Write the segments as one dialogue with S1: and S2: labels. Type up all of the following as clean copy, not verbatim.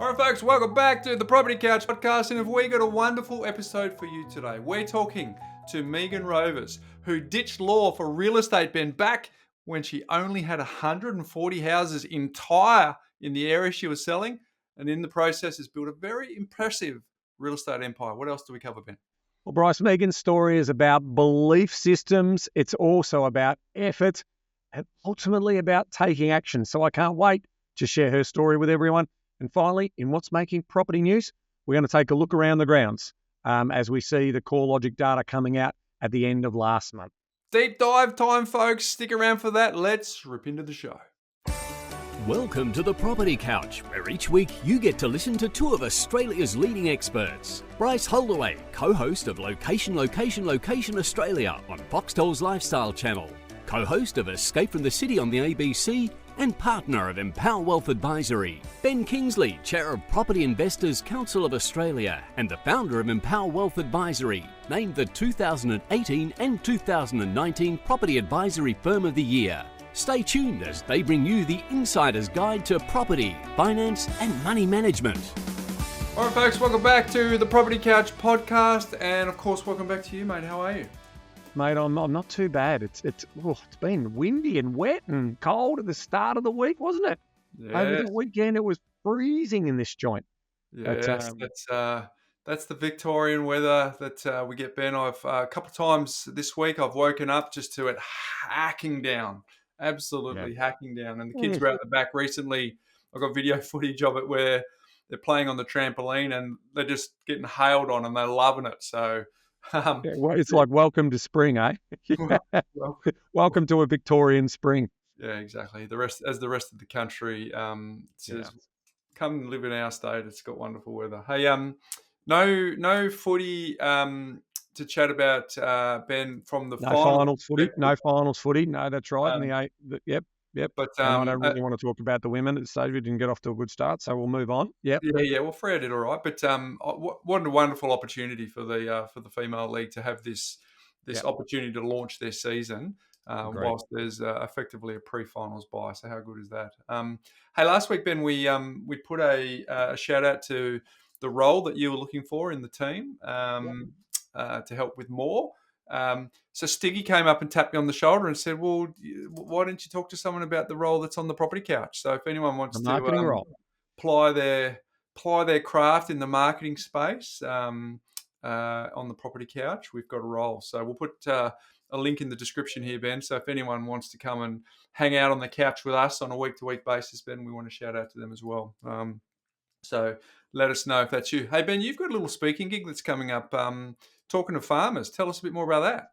S1: All right, folks, welcome back to the Property Couch podcast, and we got a wonderful episode for you today. We're talking to Megan Rovers, who ditched law for real estate, Ben, back when she only had 140 houses entire in the area she was selling, and in the process has built a very impressive real estate empire. What else do we cover, Ben?
S2: Well, Bryce, Megan's story is about belief systems. It's also about effort and ultimately about taking action. So I can't wait to share her story with everyone. And finally, in what's making property news, we're going to take a look around the grounds as we see the Corelogic data coming out at the end of last month.
S1: Deep dive time, folks. Stick around for that. Let's rip into the show.
S3: Welcome to the Property Couch, where each week you get to listen to two of Australia's leading experts. Bryce Holdaway, co-host of Location Australia on Foxtel's Lifestyle Channel, co-host of Escape from the City on the ABC, and partner of Empower Wealth Advisory. Ben Kingsley, chair of Property Investors Council of Australia and the founder of Empower Wealth Advisory, named the 2018 and 2019 Property Advisory Firm of the Year. Stay tuned as they bring you the insider's guide to property, finance, and money management.
S1: All right, folks, welcome back to the Property Couch podcast, and of course, welcome back to you, mate. How are you?
S2: Mate, I'm not too bad. It's been windy and wet and cold at the start of the week, wasn't it?
S1: Yeah.
S2: Over the weekend, it was freezing in this joint.
S1: Yes, that's the Victorian weather that we get, Ben. I've a couple of times this week I've woken up just to it hacking down, absolutely hacking down. And the kids were out the back recently. I got video footage of it where they're playing on the trampoline and they're just getting hailed on and they're loving it. So.
S2: It's like welcome to spring, eh? Welcome to a Victorian spring.
S1: Yeah, exactly. The rest of the country says, "Come and live in our state. It's got wonderful weather." Hey, no footy to chat about, Ben, from the
S2: finals footy. No finals footy. No, that's right. Yep.
S1: But
S2: I don't really want to talk about the women at this stage. We didn't get off to a good start, so we'll move on. Yep.
S1: Yeah. Well, Freya did all right, but what a wonderful opportunity for the female league to have this opportunity to launch their season whilst there's effectively a pre-finals bye. So how good is that? Hey, last week, Ben, we put a shout out to the role that you were looking for in the team to help with more. So Stiggy came up and tapped me on the shoulder and said, "Well, why don't you talk to someone about the role that's on the Property Couch?" So if anyone wants to ply their craft in the marketing space on the Property Couch, we've got a role. So we'll put a link in the description here, Ben. So if anyone wants to come and hang out on the couch with us on a week-to-week basis, Ben, we want to shout out to them as well. So let us know if that's you. Hey, Ben, you've got a little speaking gig that's coming up. Talking to farmers. Tell us a bit more about that.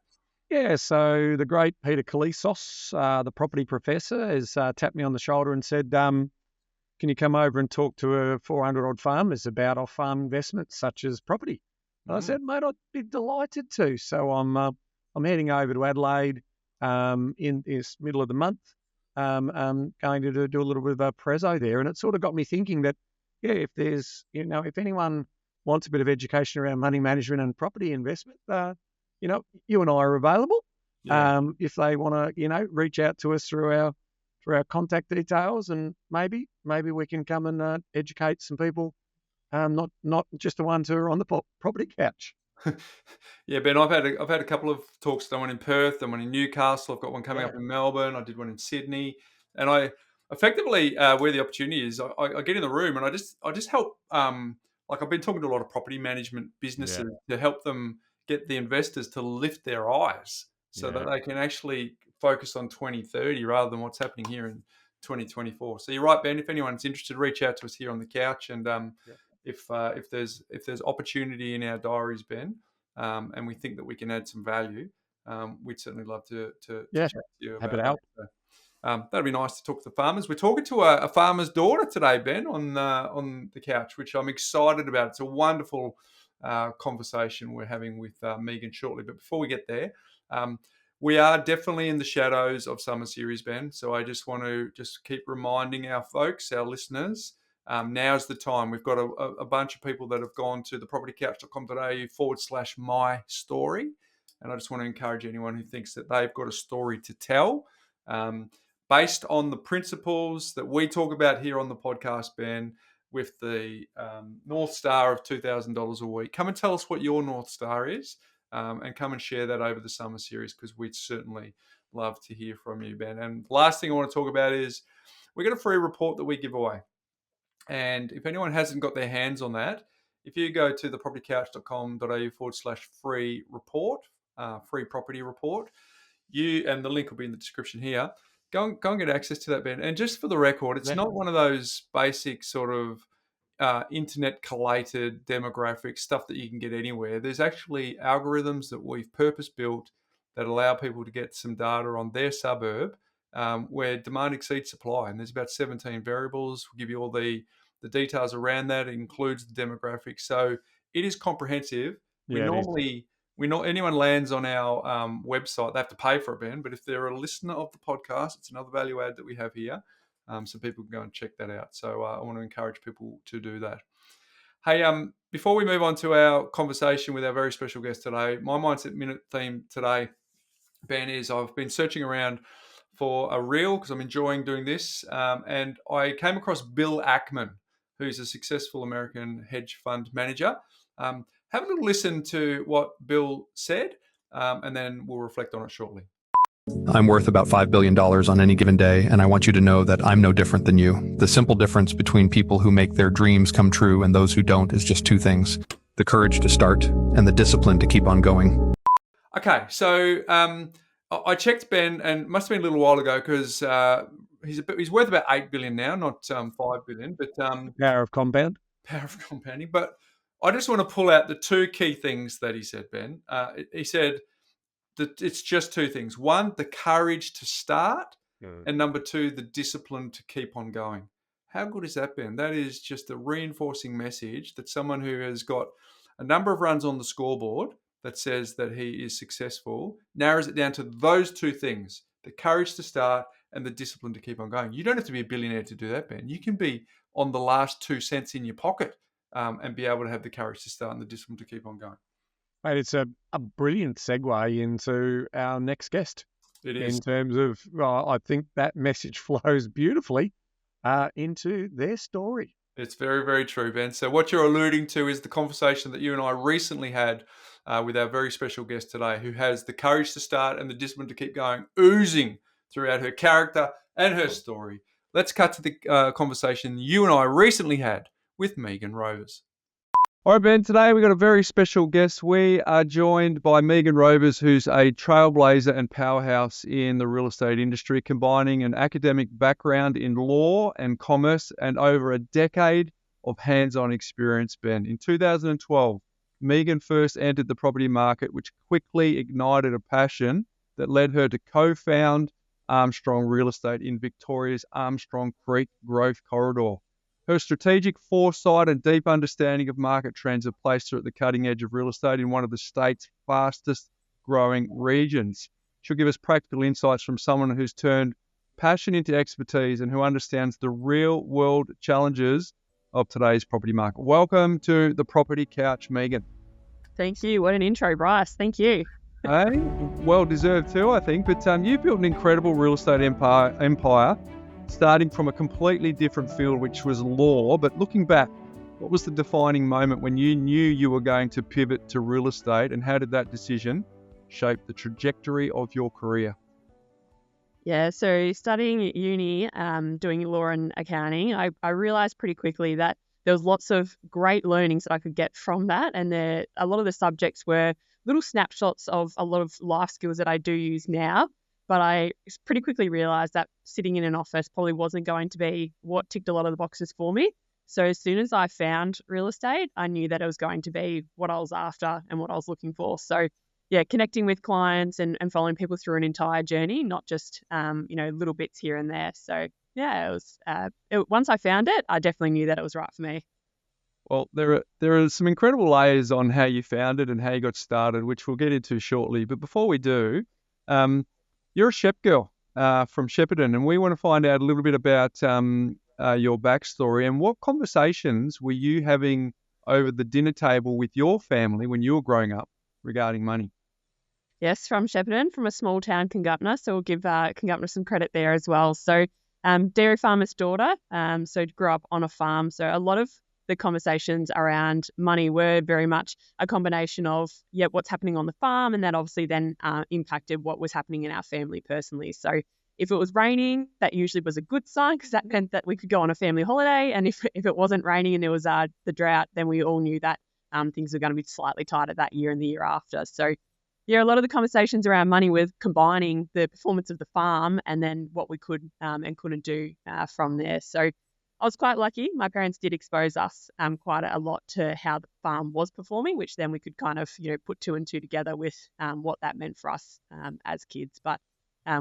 S2: Yeah, so the great Peter Kalisos, the property professor, has tapped me on the shoulder and said, can you come over and talk to 400-odd farmers about off-farm investments such as property? And I said, mate, I'd be delighted to. So I'm heading over to Adelaide in this middle of the month. I'm going to do a little bit of a prezzo there. And it sort of got me thinking that, if there's, if anyone wants a bit of education around money management and property investment, you and I are available. Yeah. If they want to, reach out to us through our contact details, and maybe we can come and educate some people, not just the ones who are on the Property Couch.
S1: Yeah, Ben, I've had a couple of talks. Done one in Perth, done one in Newcastle. I've got one coming up in Melbourne. I did one in Sydney, and I effectively where the opportunity is, I get in the room and I just help. Like I've been talking to a lot of property management businesses to help them get the investors to lift their eyes so that they can actually focus on 2030 rather than what's happening here in 2024. So you're right, Ben. If anyone's interested, reach out to us here on the couch, and if there's opportunity in our diaries, Ben, and we think that we can add some value, we'd certainly love to chat to you about it. So, that'd be nice to talk to the farmers. We're talking to a farmer's daughter today, Ben, on the couch, which I'm excited about. It's a wonderful conversation we're having with Megan shortly. But before we get there, we are definitely in the shadows of summer series, Ben. So I just want to keep reminding our folks, our listeners, now's the time. We've got a bunch of people that have gone to thepropertycouch.com.au/my story. And I just want to encourage anyone who thinks that they've got a story to tell, based on the principles that we talk about here on the podcast, Ben. with the North Star of $2,000 a week. Come and tell us what your North Star is, and come and share that over the summer series, because we'd certainly love to hear from you, Ben. And last thing I want to talk about is we got a free report that we give away. And if anyone hasn't got their hands on that, if you go to thepropertycouch.com.au/free report, free property report, and the link will be in the description here. Go and get access to that, Ben. And just for the record, it's not one of those basic sort of internet collated demographic stuff that you can get anywhere. There's actually algorithms that we've purpose built that allow people to get some data on their suburb where demand exceeds supply. And there's about 17 variables. We'll give you all the details around that. It includes the demographics. So it is comprehensive. Anyone lands on our website, they have to pay for it, Ben. But if they're a listener of the podcast, it's another value add that we have here. So people can go and check that out. So I want to encourage people to do that. Hey, before we move on to our conversation with our very special guest today, my Mindset Minute theme today, Ben, is I've been searching around for a reel because I'm enjoying doing this. And I came across Bill Ackman, who's a successful American hedge fund manager. Have a little listen to what Bill said, and then we'll reflect on it shortly.
S4: I'm worth about $5 billion on any given day, and I want you to know that I'm no different than you. The simple difference between people who make their dreams come true and those who don't is just two things: the courage to start and the discipline to keep on going.
S1: Okay, so I checked Ben, and it must have been a little while ago, because he's worth about $8 billion now, not $5 billion, but
S2: Power of compounding.
S1: But I just want to pull out the two key things that he said, Ben. He said that it's just two things. One, the courage to start, and number two, the discipline to keep on going. How good is that, Ben? That is just a reinforcing message that someone who has got a number of runs on the scoreboard that says that he is successful narrows it down to those two things: the courage to start and the discipline to keep on going. You don't have to be a billionaire to do that, Ben. You can be on the last 2 cents in your pocket and be able to have the courage to start and the discipline to keep on going.
S2: Mate, it's a brilliant segue into our next guest.
S1: It is.
S2: In terms of, I think that message flows beautifully into their story.
S1: It's very, very true, Ben. So what you're alluding to is the conversation that you and I recently had with our very special guest today, who has the courage to start and the discipline to keep going, oozing throughout her character and her story. Let's cut to the conversation you and I recently had with Megan Rovers.
S2: All right, Ben, today we've got a very special guest. We are joined by Megan Rovers, who's a trailblazer and powerhouse in the real estate industry, combining an academic background in law and commerce and over a decade of hands-on experience, Ben. In 2012, Megan first entered the property market, which quickly ignited a passion that led her to co-found Armstrong Real Estate in Victoria's Armstrong Creek growth corridor. Her strategic foresight and deep understanding of market trends have placed her at the cutting edge of real estate in one of the state's fastest growing regions. She'll give us practical insights from someone who's turned passion into expertise and who understands the real world challenges of today's property market. Welcome to the Property Couch, Megan.
S5: Thank you. What an intro, Bryce. Thank you.
S2: Hey, well deserved too, I think. But you've built an incredible real estate empire, starting from a completely different field, which was law. But looking back, what was the defining moment when you knew you were going to pivot to real estate, and how did that decision shape the trajectory of your career?
S5: Yeah, so studying at uni, doing law and accounting, I realised pretty quickly that there was lots of great learnings that I could get from that. And a lot of the subjects were little snapshots of a lot of life skills that I do use now. But I pretty quickly realised that sitting in an office probably wasn't going to be what ticked a lot of the boxes for me. So as soon as I found real estate, I knew that it was going to be what I was after and what I was looking for. So yeah, connecting with clients and following people through an entire journey, not just, little bits here and there. So yeah, once I found it, I definitely knew that it was right for me.
S2: Well, there are some incredible layers on how you found it and how you got started, which we'll get into shortly. But before we do, you're a Shep girl from Shepparton, and we want to find out a little bit about your backstory and what conversations were you having over the dinner table with your family when you were growing up regarding money?
S5: Yes, from Shepparton, from a small town, Congupna. So we'll give Congupna some credit there as well. So dairy farmer's daughter, so grew up on a farm. So a lot of the conversations around money were very much a combination of, what's happening on the farm, and that obviously then impacted what was happening in our family personally. So if it was raining, that usually was a good sign because that meant that we could go on a family holiday. And if it wasn't raining and there was the drought, then we all knew that things were going to be slightly tighter that year and the year after. So a lot of the conversations around money were combining the performance of the farm and then what we could and couldn't do from there. So I was quite lucky. My parents did expose us quite a lot to how the farm was performing, which then we could kind of, put two and two together with what that meant for us as kids. But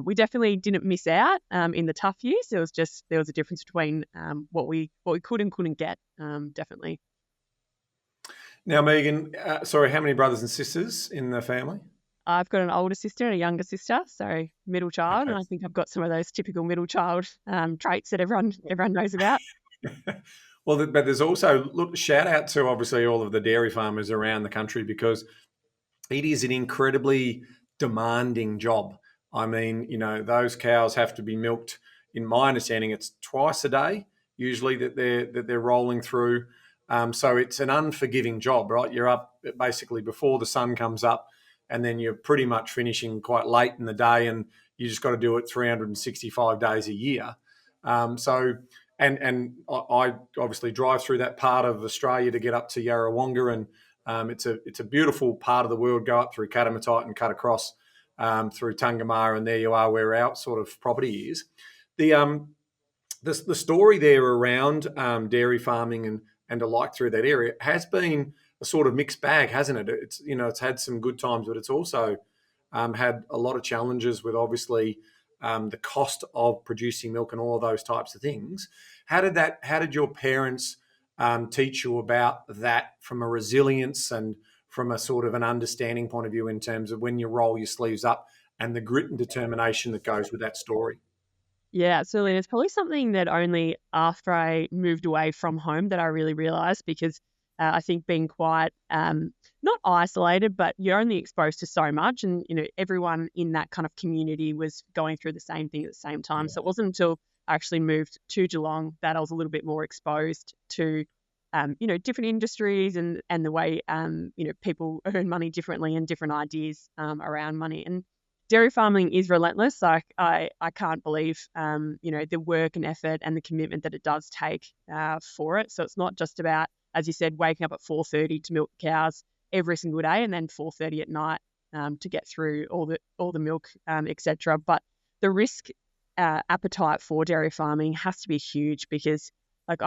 S5: we definitely didn't miss out in the tough years. There was a difference between what we could and couldn't get, definitely.
S6: Now, Megan, how many brothers and sisters in the family?
S5: I've got an older sister and a younger sister, so middle child,
S6: Okay.
S5: and I think I've got some of those typical middle child traits that everyone knows about.
S6: Well, but there's also, shout out to obviously all of the dairy farmers around the country, because it is an incredibly demanding job. I mean, those cows have to be milked. In my understanding, it's twice a day usually that they're rolling through. So it's an unforgiving job, right? You're up basically before the sun comes up, and then you're pretty much finishing quite late in the day, and you just got to do it 365 days a year. And I obviously drive through that part of Australia to get up to Yarrawonga, and it's a beautiful part of the world. Go up through Katamatite and cut across through Tungamar, and there you are where our sort of property is. The story there around dairy farming and alike through that area has been a sort of mixed bag, hasn't it? It's had some good times, but it's also had a lot of challenges with obviously the cost of producing milk and all of those types of things. How did your parents teach you about that from a resilience and from a sort of an understanding point of view in terms of when you roll your sleeves up and the grit and determination that goes with that story?
S5: Yeah, absolutely. And it's probably something that only after I moved away from home that I really realised, because I think being quite not isolated, but you're only exposed to so much, and everyone in that kind of community was going through the same thing at the same time. So it wasn't until I actually moved to Geelong that I was a little bit more exposed to different industries and the way people earn money differently and different ideas around money. And dairy farming is relentless. Like I can't believe the work and effort and the commitment that it does take for it. So it's not just about, as you said, waking up at 4:30 to milk cows every single day and then 4:30 at night to get through all the milk, etc. But the risk appetite for dairy farming has to be huge, because like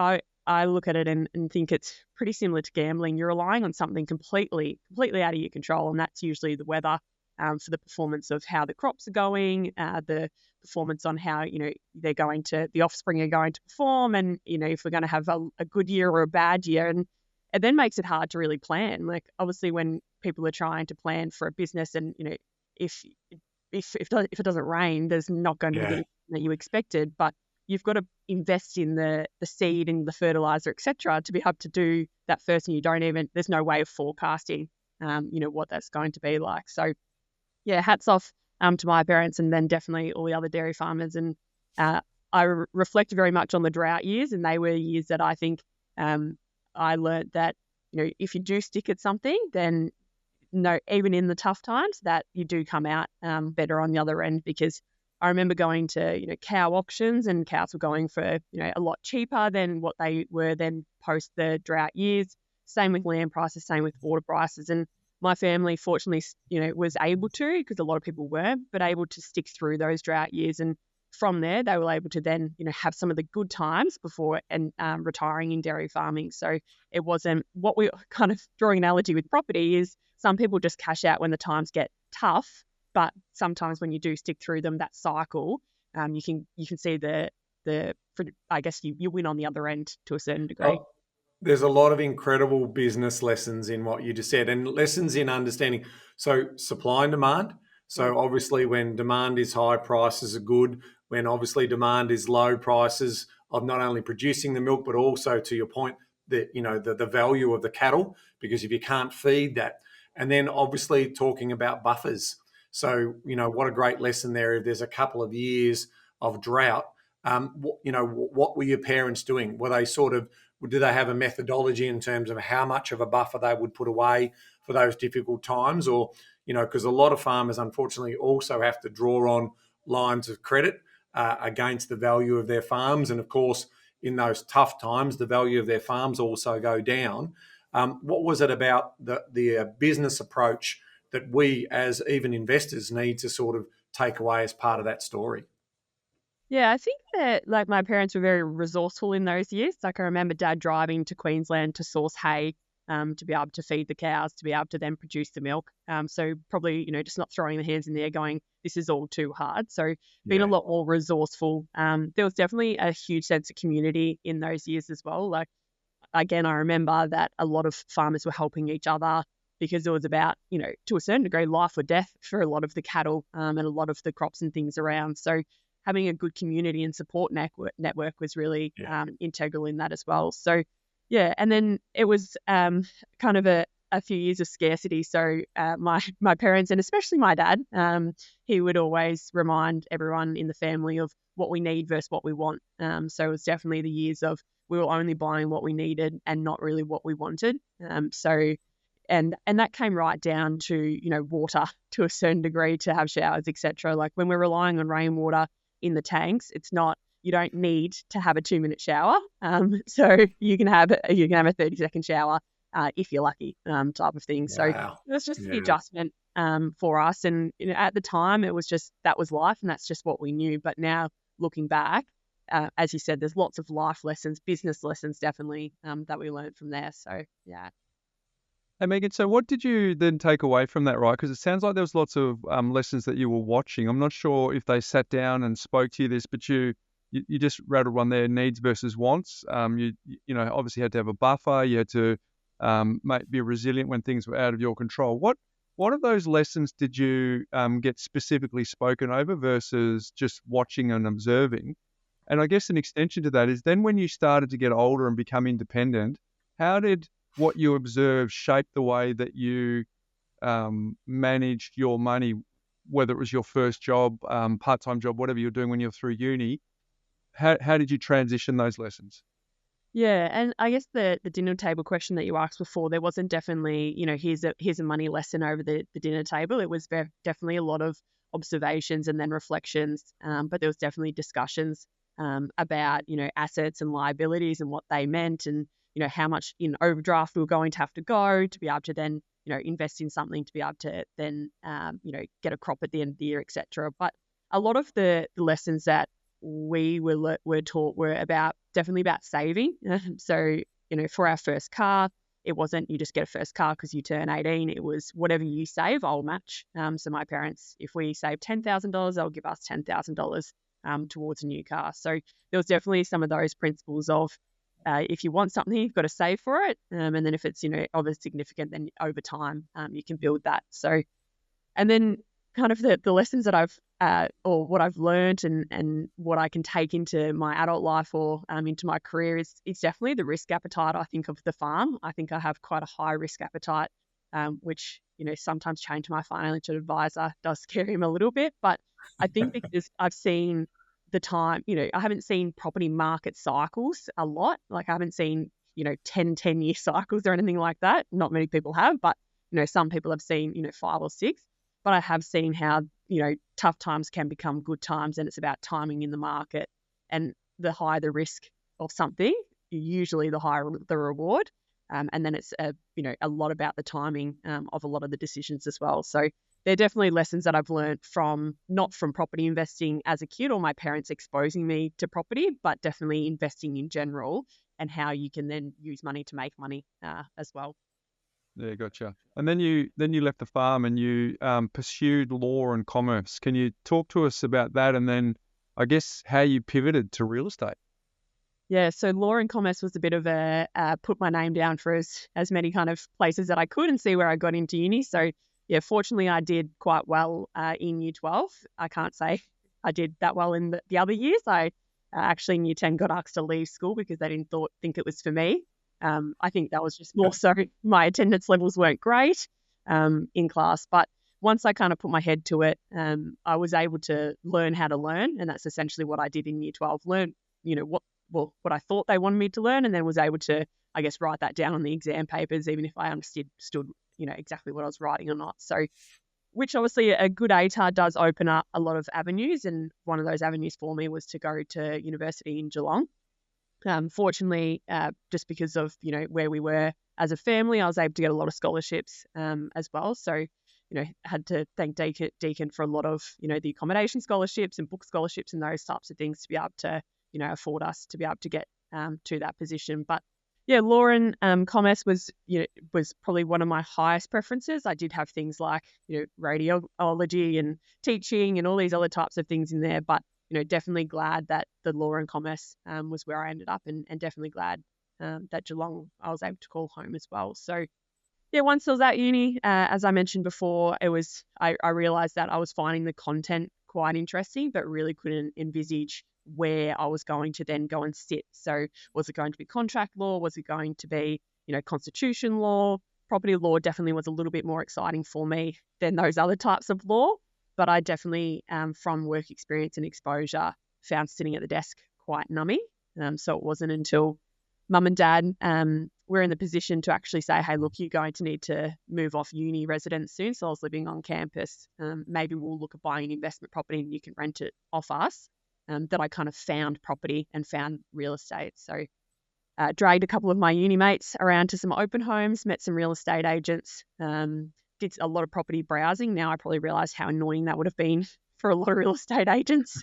S5: I look at it and think it's pretty similar to gambling. You're relying on something completely out of your control, and that's usually the weather for the performance of how the crops are going, the performance on how the offspring are going to perform, and if we're going to have a good year or a bad year, and it then makes it hard to really plan. Like obviously when people are trying to plan for a business, and if it doesn't rain, there's not going to be anything that you expected, but you've got to invest in the seed and the fertilizer, etc., to be able to do that first, and there's no way of forecasting what that's going to be like. So yeah, hats off to my parents, and then definitely all the other dairy farmers. And I reflect very much on the drought years, and they were years that I think I learned that if you do stick at something, then even in the tough times, that you do come out better on the other end. Because I remember going to cow auctions, and cows were going for a lot cheaper than what they were then post the drought years. Same with land prices, same with water prices. And my family, fortunately, was able to, because a lot of people weren't, but able to stick through those drought years. And from there, they were able to then, have some of the good times before and retiring in dairy farming. So it wasn't what we kind of drawing an analogy with property is some people just cash out when the times get tough, but sometimes when you do stick through them, that cycle, you can see I guess you win on the other end to a certain degree.
S6: Oh, there's a lot of incredible business lessons in what you just said, and lessons in understanding. So supply and demand. So obviously when demand is high, prices are good. When obviously demand is low, prices of not only producing the milk, but also, to your point, the value of the cattle, because if you can't feed that. And then obviously talking about buffers. So, what a great lesson there. If there's a couple of years of drought, What were your parents doing? Were they do they have a methodology in terms of how much of a buffer they would put away for those difficult times? Or, because a lot of farmers, unfortunately, also have to draw on lines of credit against the value of their farms. And of course, in those tough times, the value of their farms also go down. What was it about the business approach that we as even investors need to sort of take away as part of that story?
S5: Yeah, I think that like my parents were very resourceful in those years. Like I remember Dad driving to Queensland to source hay to be able to feed the cows, to be able to then produce the milk. So probably, just not throwing the hands in the air going, this is all too hard. So being a lot more resourceful. There was definitely a huge sense of community in those years as well. Like, again, I remember that a lot of farmers were helping each other because it was about, to a certain degree, life or death for a lot of the cattle and a lot of the crops and things around. So having a good community and support network was really integral in that as well. So, and then it was kind of a few years of scarcity. So my parents, and especially my dad, he would always remind everyone in the family of what we need versus what we want. So it was definitely the years of we were only buying what we needed and not really what we wanted. And that came right down to, water to a certain degree to have showers, etc. Like when we're relying on rainwater in the tanks, it's not, you don't need to have a 2-minute shower. So you can have a 30-second shower if you're lucky, type of thing. Wow. So it was just the adjustment for us. And at the time it was just, that was life and that's just what we knew. But now looking back, as you said, there's lots of life lessons, business lessons definitely that we learned from there. So yeah.
S2: Hey, Megan, so what did you then take away from that, right? Because it sounds like there was lots of lessons that you were watching. I'm not sure if they sat down and spoke to you this, but you just rattled one there, needs versus wants. You obviously had to have a buffer. You had to be resilient when things were out of your control. What of those lessons did you get specifically spoken over versus just watching and observing? And I guess an extension to that is then when you started to get older and become independent, how did what you observed shape the way that you managed your money, whether it was your first job, part-time job, whatever you're doing when you're through uni? How did you transition those lessons?
S5: Yeah, and I guess the dinner table question that you asked before, there wasn't definitely, here's a money lesson over the dinner table. It was definitely a lot of observations and then reflections, but there was definitely discussions about, assets and liabilities and what they meant and, how much in overdraft we were going to have to go to be able to then, invest in something to be able to then, get a crop at the end of the year, etc. But a lot of the lessons that we were taught were definitely about saving. So, for our first car, it wasn't you just get a first car because you turn 18. It was whatever you save, I'll match. So my parents, if we save $10,000, they'll give us $10,000 towards a new car. So there was definitely some of those principles of if you want something, you've got to save for it. And then if it's, of a significant, then over time, you can build that. So, and then kind of the lessons that I've, or what I've learned and what I can take into my adult life or into my career is definitely the risk appetite, I think, of the farm. I think I have quite a high risk appetite, which, sometimes chatting to my financial advisor does scare him a little bit. But I think because I've seen the time, I haven't seen property market cycles a lot. Like I haven't seen, 10-year cycles or anything like that. Not many people have, but, some people have seen, 5 or 6. But I have seen how, tough times can become good times, and it's about timing in the market. And the higher the risk of something, usually the higher the reward. And then it's, a lot about the timing of a lot of the decisions as well. So they're definitely lessons that I've learned not from property investing as a kid or my parents exposing me to property, but definitely investing in general and how you can then use money to make money as well.
S2: Yeah, gotcha. And then you left the farm and you pursued law and commerce. Can you talk to us about that, and then I guess how you pivoted to real estate?
S5: Yeah, so law and commerce was a bit of a put my name down for as many kind of places that I could and see where I got into uni. So yeah, fortunately I did quite well in year 12. I can't say I did that well in the other years. I actually in year 10 got asked to leave school because they didn't think it was for me. I think that was just more so my attendance levels weren't great in class. But once I kind of put my head to it, I was able to learn how to learn, and that's essentially what I did in year 12. Learn, what I thought they wanted me to learn, and then was able to, I guess, write that down on the exam papers, even if I understood, exactly what I was writing or not. So, which obviously a good ATAR does open up a lot of avenues, and one of those avenues for me was to go to university in Geelong. Fortunately, just because of, where we were as a family, I was able to get a lot of scholarships as well. So, had to thank Deakin for a lot of, the accommodation scholarships and book scholarships and those types of things to be able to, afford us to be able to get to that position. But yeah, law and commerce was probably one of my highest preferences. I did have things like, radiology and teaching and all these other types of things in there, but definitely glad that the law and commerce was where I ended up, and definitely glad that Geelong I was able to call home as well. So yeah, once I was at uni, as I mentioned before, I realised that I was finding the content quite interesting, but really couldn't envisage where I was going to then go and sit. So was it going to be contract law? Was it going to be, constitution law? Property law definitely was a little bit more exciting for me than those other types of law. But I definitely, from work experience and exposure, found sitting at the desk quite nummy. So it wasn't until mum and dad were in the position to actually say, hey, look, you're going to need to move off uni residence soon. So I was living on campus. Maybe we'll look at buying an investment property and you can rent it off us. That I kind of found property and found real estate. So dragged a couple of my uni mates around to some open homes, met some real estate agents, did a lot of property browsing. Now I probably realise how annoying that would have been for a lot of real estate agents.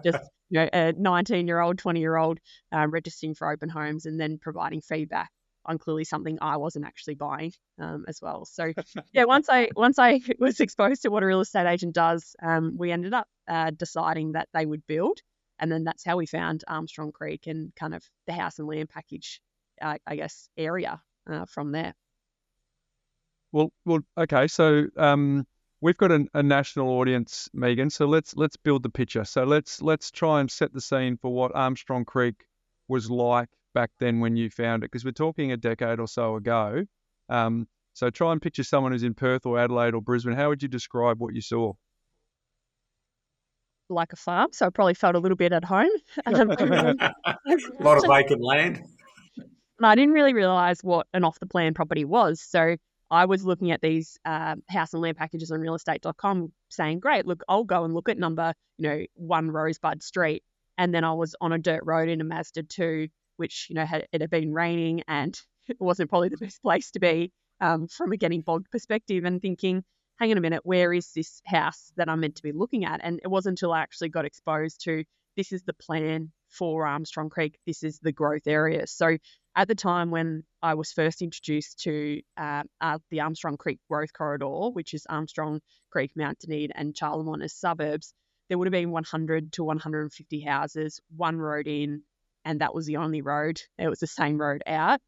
S5: Just a 19-year-old, 20-year-old registering for open homes and then providing feedback on clearly something I wasn't actually buying as well. So yeah, once I was exposed to what a real estate agent does, we ended up deciding that they would build, and then that's how we found Armstrong Creek and kind of the house and land package, I guess, area from there.
S2: Well, okay. So we've got a national audience, Megan. So let's build the picture. So let's try and set the scene for what Armstrong Creek was like back then when you found it, because we're talking a decade or so ago. So try and picture someone who's in Perth or Adelaide or Brisbane. How would you describe what you saw?
S5: Like a farm, so I probably felt a little bit at home.
S6: A lot of vacant land.
S5: And I didn't really realise what an off-the-plan property was. So I was looking at these house and land packages on realestate.com saying, great, look, I'll go and look at number, 1 Rosebud Street. And then I was on a dirt road in a Mazda 2, which, it had been raining and it wasn't probably the best place to be from a getting bogged perspective, and thinking, hang on a minute, where is this house that I'm meant to be looking at? And it wasn't until I actually got exposed to, this is the plan for Armstrong Creek, this is the growth area. So at the time when I was first introduced to the Armstrong Creek growth corridor, which is Armstrong Creek, Mount Dunedin and Charlemont as suburbs, there would have been 100 to 150 houses, one road in, and that was the only road. It was the same road out.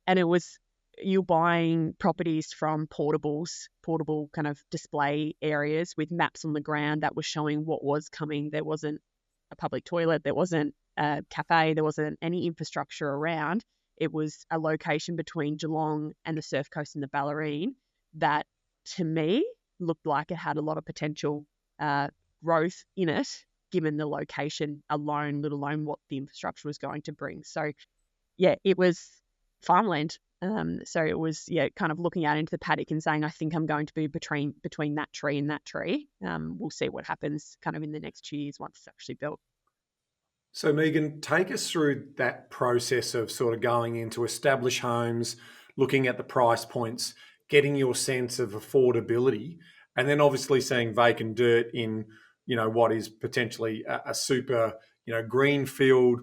S5: And it was, you're buying properties from portable kind of display areas with maps on the ground that were showing what was coming. There wasn't a public toilet, there wasn't a cafe, there wasn't any infrastructure around. It was a location between Geelong and the Surf Coast and the Ballerine that, to me, looked like it had a lot of potential growth in it, given the location alone, let alone what the infrastructure was going to bring. So, yeah, it was farmland. So it was, kind of looking out into the paddock and saying, I think I'm going to be between that tree and that tree. We'll see what happens kind of in the next 2 years once it's actually built.
S6: So Megan, take us through that process of sort of going into established homes, looking at the price points, getting your sense of affordability, and then obviously seeing vacant dirt in, what is potentially a super, greenfield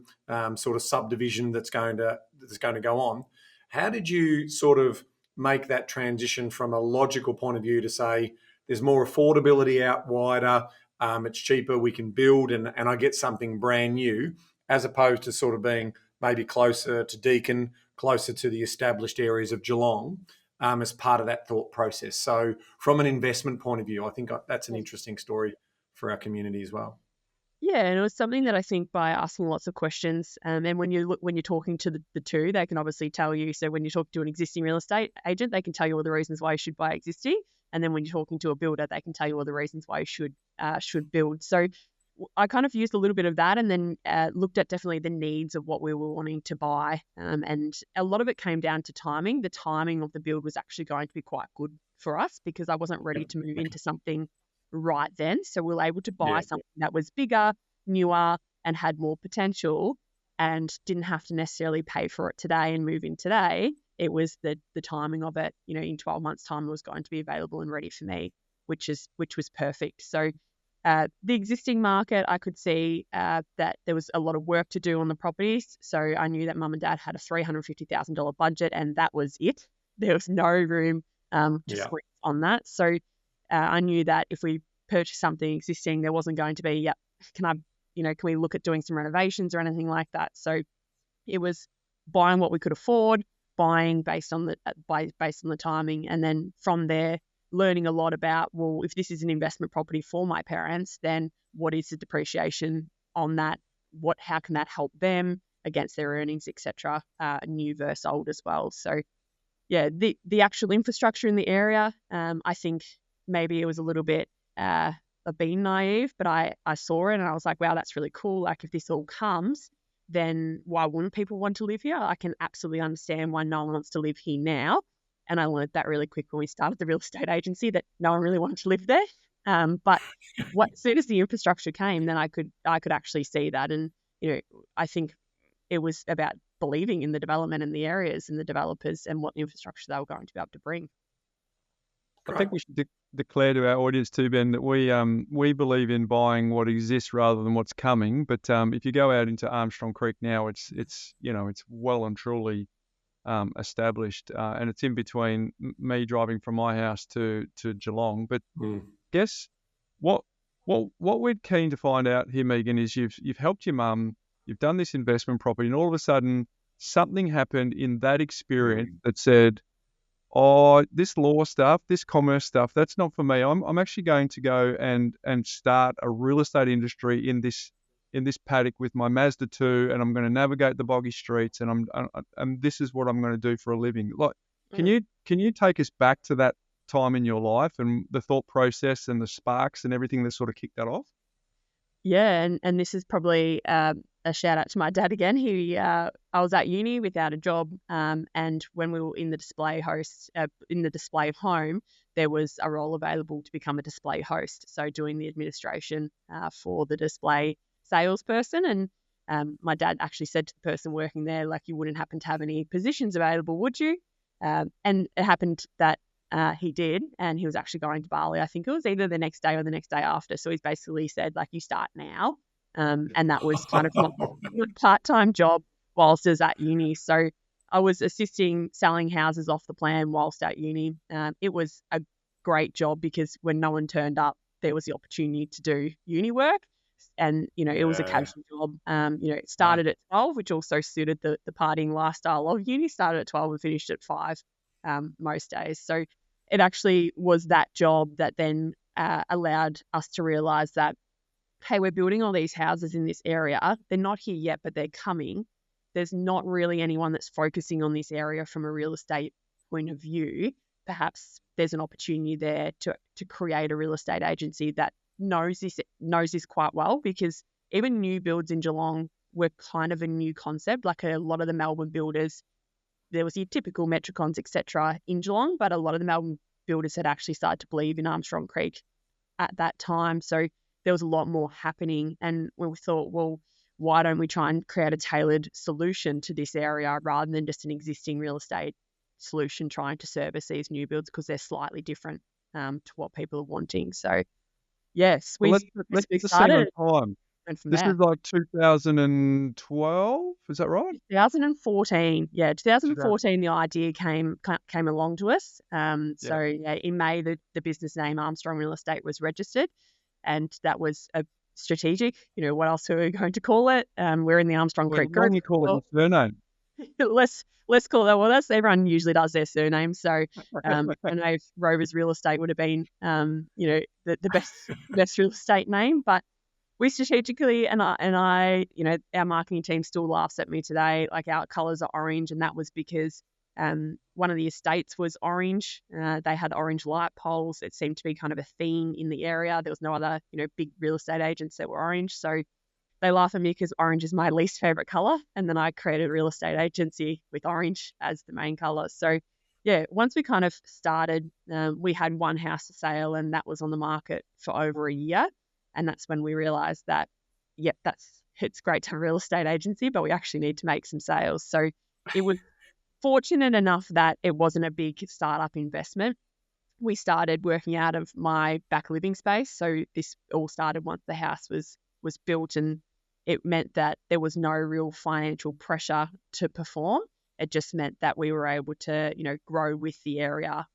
S6: sort of subdivision that's going to go on. How did you sort of make that transition from a logical point of view to say there's more affordability out wider, it's cheaper, we can build and I get something brand new, as opposed to sort of being maybe closer to Deakin, closer to the established areas of Geelong as part of that thought process? So from an investment point of view, I think that's an interesting story for our community as well.
S5: Yeah, and it was something that I think by asking lots of questions, and when you're talking to the two, they can obviously tell you. So when you talk to an existing real estate agent, they can tell you all the reasons why you should buy existing, And then when you're talking to a builder, they can tell you all the reasons why you should build. So I kind of used a little bit of that, and then looked at definitely the needs of what we were wanting to buy. And a lot of it came down to timing. The timing of the build was actually going to be quite good for us because I wasn't ready to move into something right then. So we were able to buy something that was bigger, newer, and had more potential, and didn't have to necessarily pay for it today and move in today. It was the timing of it, in 12 months' time, it was going to be available and ready for me, which was perfect. So the existing market, I could see that there was a lot of work to do on the properties. So I knew that mum and dad had a $350,000 budget, and that was it. There was no room to squeeze on that. So I knew that if we purchased something existing, there wasn't going to be, can we look at doing some renovations or anything like that? So it was buying what we could afford, buying based on the timing, and then from there learning a lot about, well, if this is an investment property for my parents, then what is the depreciation on that? How can that help them against their earnings, etc. New versus old as well. So yeah, the actual infrastructure in the area, I think maybe it was a little bit of being naive, but I saw it and I was like, wow, that's really cool. Like if this all comes, then why wouldn't people want to live here? I can absolutely understand why no one wants to live here now. And I learned that really quick when we started the real estate agency, that no one really wanted to live there. But as soon as the infrastructure came, then I could actually see that. And, I think it was about believing in the development and the areas and the developers and what infrastructure they were going to be able to bring.
S2: I think we should declare to our audience too, Ben, that we believe in buying what exists rather than what's coming. But if you go out into Armstrong Creek now, it's well and truly established, and it's in between me driving from my house to Geelong. But guess what we're keen to find out here, Megan, is you've helped your mum, you've done this investment property, and all of a sudden something happened in that experience that said, oh, this law stuff, this commerce stuff, that's not for me. I'm actually going to go and start a real estate industry in this paddock with my Mazda 2, and I'm going to navigate the boggy streets, and this is what I'm going to do for a living. Like, can you take us back to that time in your life and the thought process and the sparks and everything that sort of kicked that off?
S5: Yeah, and this is probably a shout out to my dad again. I was at uni without a job, and when we were in the display of home, there was a role available to become a display host. So doing the administration for the display salesperson, and my dad actually said to the person working there, like, you wouldn't happen to have any positions available, would you? And it happened that he did, and he was actually going to Bali. I think it was either the next day or the next day after. So he's basically said, like, you start now. And that was kind of my part-time job whilst I was at uni. So I was assisting selling houses off the plan whilst at uni. It was a great job because when no one turned up, there was the opportunity to do uni work. And, it was a casual job. It started at 12, which also suited the partying lifestyle of uni. Started at 12 and finished at 5 most days. So it actually was that job that then allowed us to realise that, hey, we're building all these houses in this area. They're not here yet, but they're coming. There's not really anyone that's focusing on this area from a real estate point of view. Perhaps there's an opportunity there to create a real estate agency that knows this quite well, because even new builds in Geelong were kind of a new concept. Like a lot of the Melbourne builders, there was your typical Metricons, etc. in Geelong, but a lot of the Melbourne builders had actually started to believe in Armstrong Creek at that time. So there was a lot more happening, and when we thought, well, why don't we try and create a tailored solution to this area rather than just an existing real estate solution trying to service these new builds, because they're slightly different to what people are wanting. So yes,
S2: let's
S5: started.
S2: Time. This is like 2012, is that right?
S5: 2014. Yeah, 2014. The idea came along to us. So in May, the business name Armstrong Real Estate was registered. And that was a strategic, what else are we going to call it? We're in the Armstrong Creek group.
S2: Why don't you call it your surname?
S5: Let's call that. Well, everyone usually does their surname. So I know Rovers Real Estate would have been, the best real estate name. But we strategically, and I, our marketing team still laughs at me today. Like, our colours are orange, and that was because One of the estates was orange. They had orange light poles. It seemed to be kind of a theme in the area. There was no other, big real estate agents that were orange. So they laugh at me because orange is my least favorite color. And then I created a real estate agency with orange as the main color. So yeah, once we kind of started, we had one house for sale and that was on the market for over a year. And that's when we realized that, yep, it's great to have a real estate agency, but we actually need to make some sales. So it was fortunate enough that it wasn't a big startup investment. We started working out of my back living space. So this all started once the house was built, and it meant that there was no real financial pressure to perform. It just meant that we were able to, grow with the area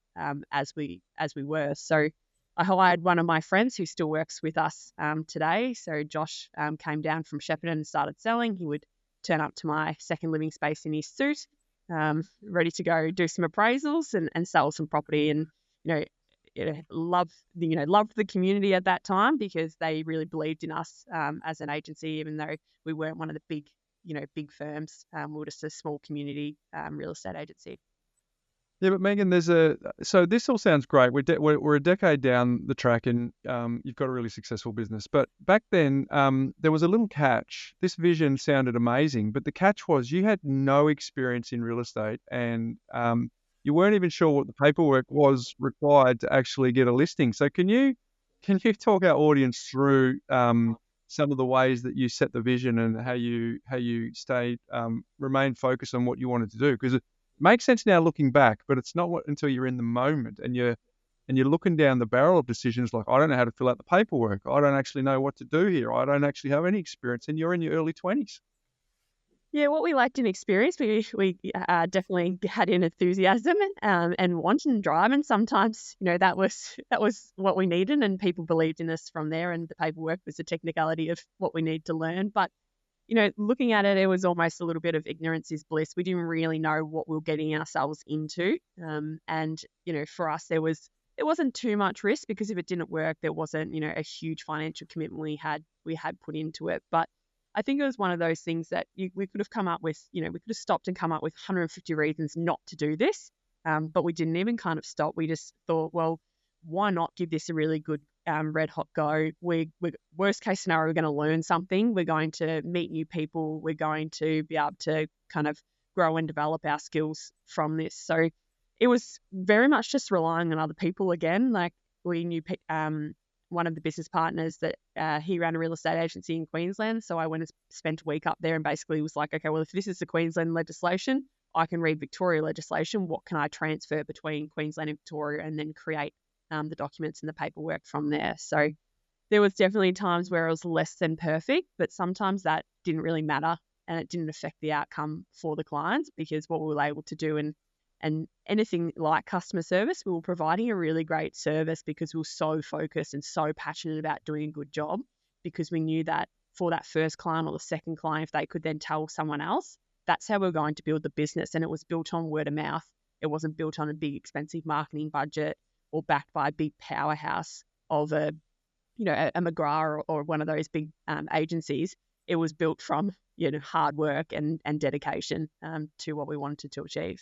S5: as we were. So I hired one of my friends who still works with us today. So Josh came down from Shepparton and started selling. He would turn up to my second living space in his suit, ready to go do some appraisals and sell some property. And loved the community at that time because they really believed in us as an agency, even though we weren't one of the big firms. We were just a small community real estate agency.
S2: Yeah, but Megan, so this all sounds great. We're a decade down the track, and you've got a really successful business. But back then, there was a little catch. This vision sounded amazing, but the catch was you had no experience in real estate, and you weren't even sure what the paperwork was required to actually get a listing. So can you talk our audience through some of the ways that you set the vision and how you remain focused on what you wanted to do? Because it makes sense now looking back, but it's not until you're in the moment and you're looking down the barrel of decisions like, I don't know how to fill out the paperwork. I don't actually know what to do here. I don't actually have any experience, and you're in your early 20s.
S5: Yeah, what we lacked in experience, we definitely had in enthusiasm and want and drive, and sometimes that was what we needed, and people believed in us from there, and the paperwork was a technicality of what we need to learn. But looking at it, it was almost a little bit of ignorance is bliss. We didn't really know what we were getting ourselves into, and for us it wasn't too much risk because if it didn't work, there wasn't a huge financial commitment we had put into it, but I think it was one of those things that we could have come up with, we could have stopped and come up with 150 reasons not to do this. But we didn't even kind of stop. We just thought, well, why not give this a really good red hot go? We worst case scenario, we're going to learn something. We're going to meet new people. We're going to be able to kind of grow and develop our skills from this. So it was very much just relying on other people again. Like we knew one of the business partners that he ran a real estate agency in Queensland. So I went and spent a week up there and basically was like, okay, well, if this is the Queensland legislation, I can read Victoria legislation. What can I transfer between Queensland and Victoria, and then create the documents and the paperwork from there. So there was definitely times where it was less than perfect, but sometimes that didn't really matter and it didn't affect the outcome for the clients because what we were able to do and anything like customer service, we were providing a really great service because we were so focused and so passionate about doing a good job, because we knew that for that first client or the second client, if they could then tell someone else, that's how we're going to build the business. And it was built on word of mouth. It wasn't built on a big expensive marketing budget or backed by a big powerhouse of a McGrath or one of those big agencies. It was built from hard work and dedication to what we wanted to achieve.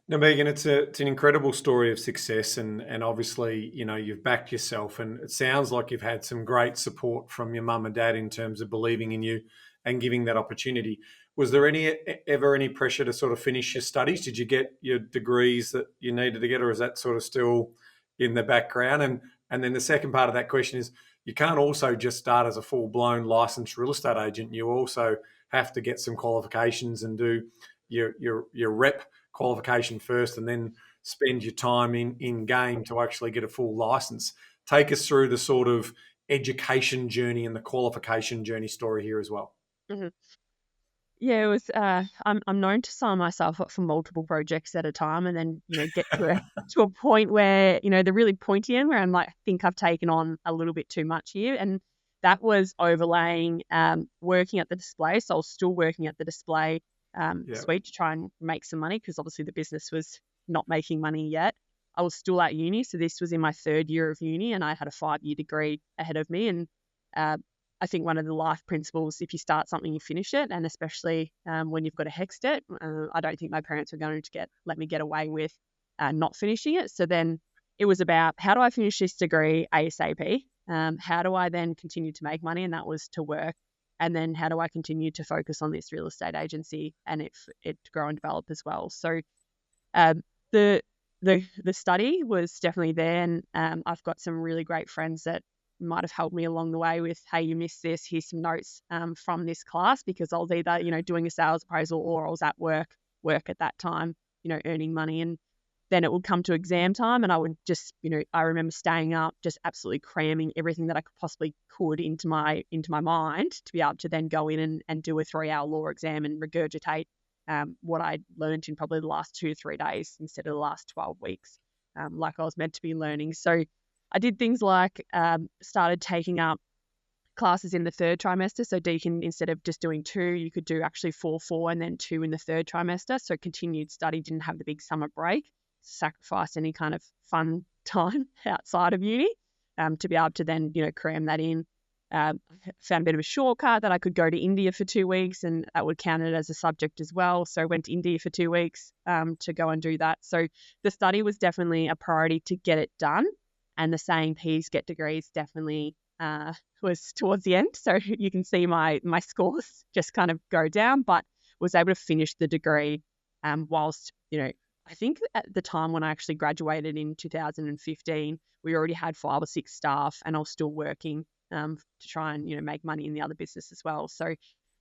S6: Now, Megan, it's an incredible story of success, and obviously, you've backed yourself, and it sounds like you've had some great support from your mum and dad in terms of believing in you and giving that opportunity. Was there ever any pressure to sort of finish your studies? Did you get your degrees that you needed to get, or is that sort of still in the background? And then the second part of that question is, you can't also just start as a full-blown licensed real estate agent. You also have to get some qualifications and do your rep qualification first, and then spend your time in game to actually get a full license. Take us through the sort of education journey and the qualification journey story here as well.
S5: Mm-hmm. Yeah, it was. I'm known to sign myself up for multiple projects at a time, and then get to a point where the really pointy end where I'm like, I think I've taken on a little bit too much here, and that was overlaying working at the display. So I was still working at the display suite to try and make some money, because obviously the business was not making money yet. I was still at uni, so this was in my third year of uni, and I had a 5-year degree ahead of me. And I I think one of the life principles, if you start something, you finish it. And especially when you've got a HECS debt, I don't think my parents were going to let me get away with not finishing it. So then it was about, how do I finish this degree ASAP? How do I then continue to make money? And that was to work. And then how do I continue to focus on this real estate agency and it grow and develop as well? So the study was definitely there. And I've got some really great friends that might have helped me along the way with, hey, you missed this, here's some notes from this class, because I was either, doing a sales appraisal or I was at work at that time, earning money. And then it would come to exam time and I would just, I remember staying up, just absolutely cramming everything that I possibly could into my mind to be able to then go in and do a 3-hour law exam and regurgitate what I learned in probably the last 2 to 3 days instead of the last 12 weeks, like I was meant to be learning. So I did things like started taking up classes in the 3rd trimester. So Deacon, instead of just doing 2, you could do actually 4 and then 2 in the 3rd trimester. So continued study, didn't have the big summer break, sacrificed any kind of fun time outside of uni to be able to then, cram that in. Found a bit of a shortcut that I could go to India for 2 weeks and that would count it as a subject as well. So I went to India for 2 weeks to go and do that. So the study was definitely a priority to get it done. And the saying P's get degrees definitely was towards the end. So you can see my scores just kind of go down, but was able to finish the degree whilst, I think at the time when I actually graduated in 2015, we already had 5 or 6 staff and I was still working to try and, make money in the other business as well. So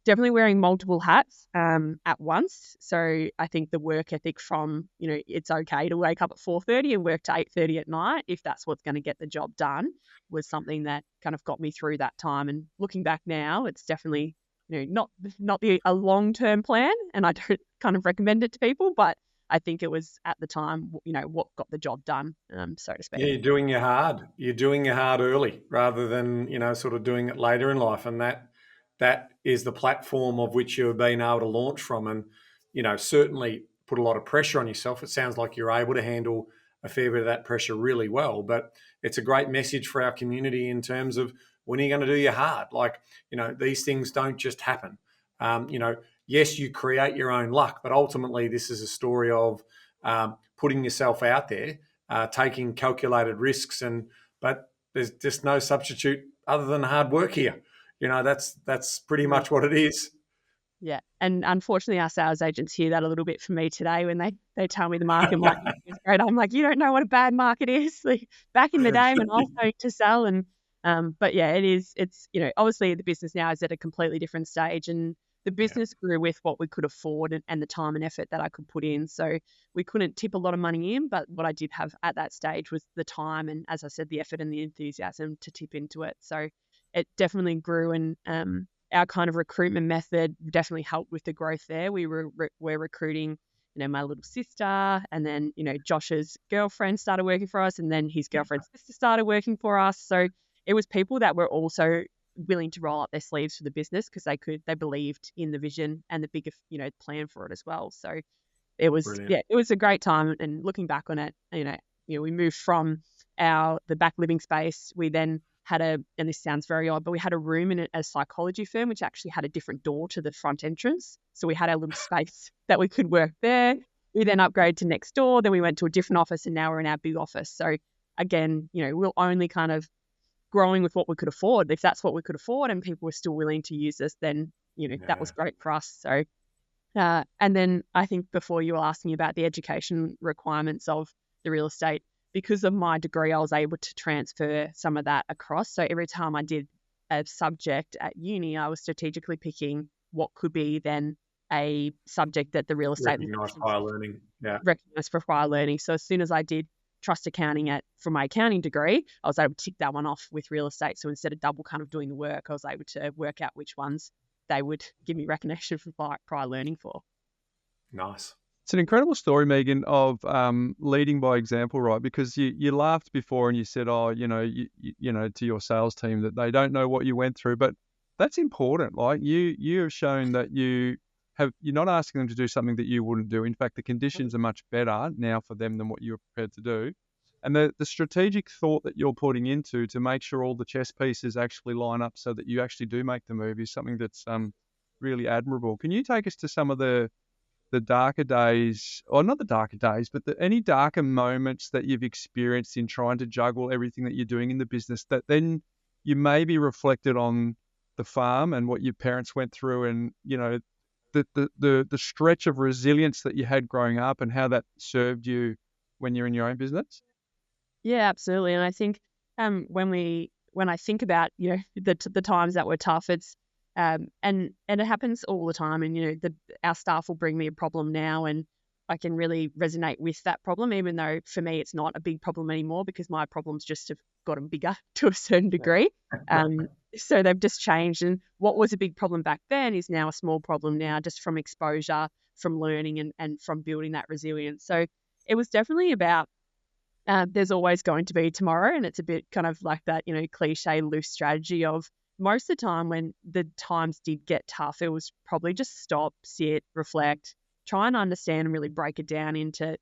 S5: definitely wearing multiple hats at once. So I think the work ethic from, it's okay to wake up at 4:30 and work to 8:30 at night if that's what's going to get the job done, was something that kind of got me through that time. And looking back now, it's definitely, not a long-term plan, and I don't kind of recommend it to people, but I think it was at the time, what got the job done, so to speak.
S6: Yeah, you're doing your hard. You're doing your hard early rather than, sort of doing it later in life. And that is the platform of which you've been able to launch from and, certainly put a lot of pressure on yourself. It sounds like you're able to handle a fair bit of that pressure really well, but it's a great message for our community in terms of when are you going to do your hard? Like, these things don't just happen. Yes, you create your own luck, but ultimately this is a story of putting yourself out there, taking calculated risks, but there's just no substitute other than hard work here. That's pretty much what it is.
S5: Yeah, and unfortunately our sales agents hear that a little bit from me today when they tell me the market might be great. I'm like, you don't know what a bad market is. Like, back in the day when I was going to sell, and but yeah, it's obviously the business now is at a completely different stage, and the business grew with what we could afford and the time and effort that I could put in. So we couldn't tip a lot of money in, but what I did have at that stage was the time and, as I said, the effort and the enthusiasm to tip into it. So it definitely grew, and our kind of recruitment method definitely helped with the growth there. We're recruiting, my little sister, and then, Josh's girlfriend started working for us, and then his girlfriend's sister started working for us. So it was people that were also willing to roll up their sleeves for the business because they believed in the vision and the bigger, plan for it as well. So it was, it was a great time. And looking back on it, we moved from the back living space. We then had and this sounds very odd, but we had a room in a psychology firm, which actually had a different door to the front entrance. So we had our little space that we could work there. We then upgraded to next door. Then we went to a different office, and now we're in our big office. So again, we'll only kind of growing with what we could afford. If that's what we could afford and people were still willing to use us, then, that was great for us. So, and then I think before you were asking about the education requirements of the real estate, because of my degree, I was able to transfer some of that across. So every time I did a subject at uni, I was strategically picking what could be then a subject that the real estate
S6: recognized prior learning. Yeah.
S5: Recognized for prior learning. So as soon as I did trust accounting for my accounting degree, I was able to tick that one off with real estate. So instead of double kind of doing the work, I was able to work out which ones they would give me recognition for prior learning for.
S6: Nice.
S2: It's an incredible story, Megan, of leading by example, right? Because you laughed before and you said, to your sales team that they don't know what you went through, but that's important. Like you have shown that you're not asking them to do something that you wouldn't do. In fact, the conditions are much better now for them than what you were prepared to do.
S1: And the strategic thought that you're putting into to make sure all the chess pieces actually line up so that you actually do make the move is something that's really admirable. Can you take us to some of the darker days, or not the darker days, but any darker moments that you've experienced in trying to juggle everything that you're doing in the business that then you maybe reflected on the farm and what your parents went through, and the stretch of resilience that you had growing up and how that served you when you're in your own business?
S5: Yeah, absolutely. And I think when I think about the times that were tough, it's and it happens all the time. And our staff will bring me a problem now, and I can really resonate with that problem, even though for me it's not a big problem anymore because my problems just have gotten bigger to a certain degree. So they've just changed, and what was a big problem back then is now a small problem now, just from exposure, from learning, and from building that resilience. So it was definitely about there's always going to be tomorrow, and it's a bit kind of like that cliche loose strategy of most of the time when the times did get tough, it was probably just stop, sit, reflect, try and understand and really break it down into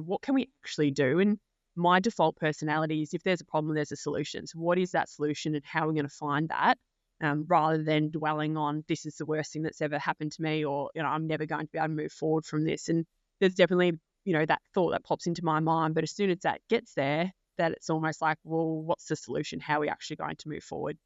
S5: what can we actually do. And my default personality is if there's a problem, there's a solution. So what is that solution and how are we going to find that, rather than dwelling on this is the worst thing that's ever happened to me, or I'm never going to be able to move forward from this. And there's definitely that thought that pops into my mind, but as soon as that gets there, that it's almost like, well, what's the solution? How are we actually going to move forward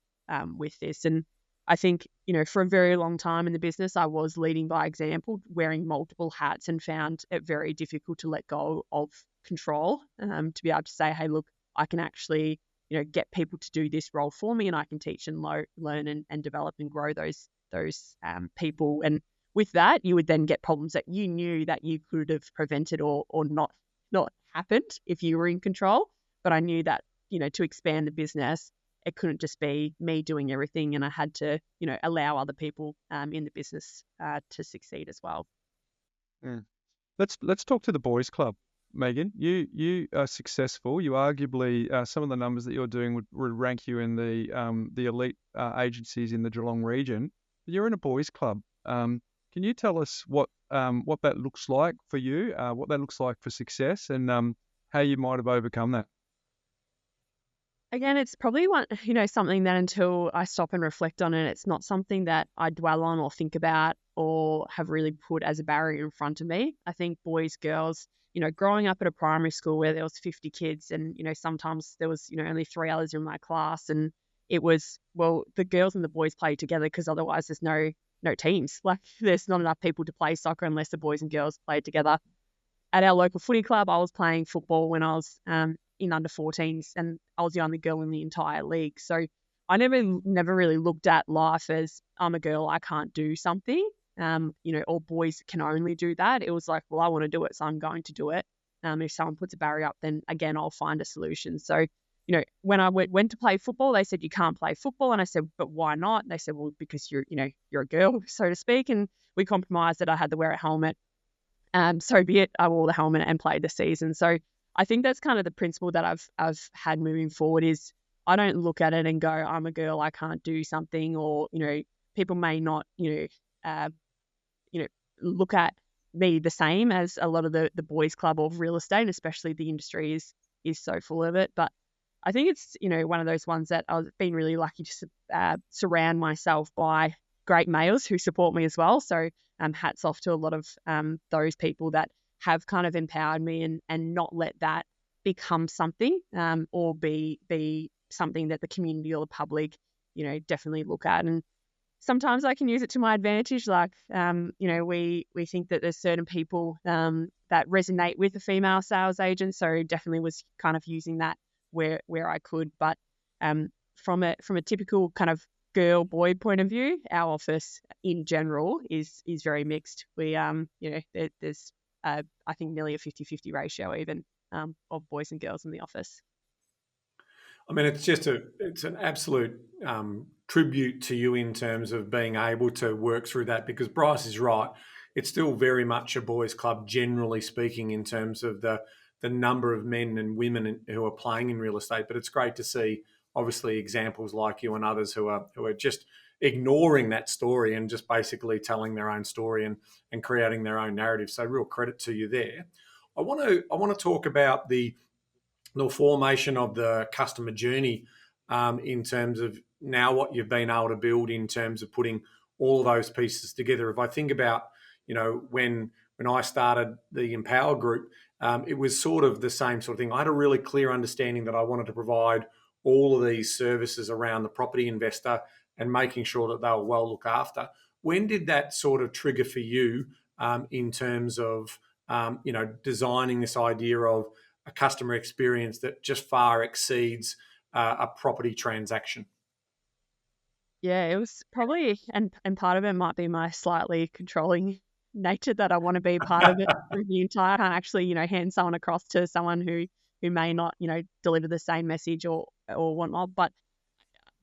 S5: with this? And I think for a very long time in the business, I was leading by example, wearing multiple hats, and found it very difficult to let go of control, to be able to say, hey, look, I can actually get people to do this role for me, and I can teach and learn and develop and grow those people. And with that, you would then get problems that you knew that you could have prevented or not happened if you were in control. But I knew that to expand the business, it couldn't just be me doing everything, and I had to allow other people in the business to succeed as well.
S1: Let's talk to the boys club, Megan. You are successful. You arguably some of the numbers that you're doing would rank you in the elite agencies in the Geelong region. But you're in a boys club. Can you tell us what that looks like for you, what that looks like for success, and how you might have overcome that?
S5: Again, it's probably something that until I stop and reflect on it, it's not something that I dwell on or think about or have really put as a barrier in front of me. I think boys, girls, growing up at a primary school where there was 50 kids and, sometimes there was, only 3 others in my class, and it was, well, the girls and the boys play together because otherwise there's no teams. Like there's not enough people to play soccer unless the boys and girls play together. At our local footy club, I was playing football when I was in under 14s, and I was the only girl in the entire league. So I never really looked at life as I'm a girl, I can't do something, or boys can only do that. It was like, well, I want to do it, so I'm going to do it. If someone puts a barrier up, then again, I'll find a solution. So when I went to play football, they said, you can't play football. And I said, but why not? And they said, well, because you're a girl, so to speak. And we compromised that I had to wear a helmet. So be it, I wore the helmet and played the season. So I think that's kind of the principle that I've had moving forward is I don't look at it and go, I'm a girl, I can't do something, or, people may not, look at me the same as a lot of the boys club of real estate, especially the industry is so full of it. But I think it's, one of those ones that I've been really lucky to surround myself by great males who support me as well. So hats off to a lot of those people that have kind of empowered me and not let that become something or be something that the community or the public, definitely look at. And sometimes I can use it to my advantage. Like, we think that there's certain people that resonate with a female sales agent. So definitely was kind of using that where I could. But from a typical kind of girl boy point of view, our office in general is very mixed. We there's I think nearly a 50-50 ratio even of boys and girls in the office.
S6: I mean, it's an absolute tribute to you in terms of being able to work through that, because Bryce is right. It's still very much a boys' club, generally speaking, in terms of the number of men and women who are playing in real estate. But it's great to see, obviously, examples like you and others who are just ignoring that story and just basically telling their own story and creating their own narrative. So real credit to you there. I want to talk about the the formation of the customer journey in terms of now what you've been able to build in terms of putting all of those pieces together. If I think about, when I started the Empower Group, it was sort of the same sort of thing. I had a really clear understanding that I wanted to provide all of these services around the property investor and making sure that they were well looked after. When did that sort of trigger for you in terms of, designing this idea of a customer experience that just far exceeds a property transaction?
S5: Yeah, it was probably, and part of it might be my slightly controlling nature that I want to be part of it through the entire. I can't actually, hand someone across to someone who may not, deliver the same message or whatnot. But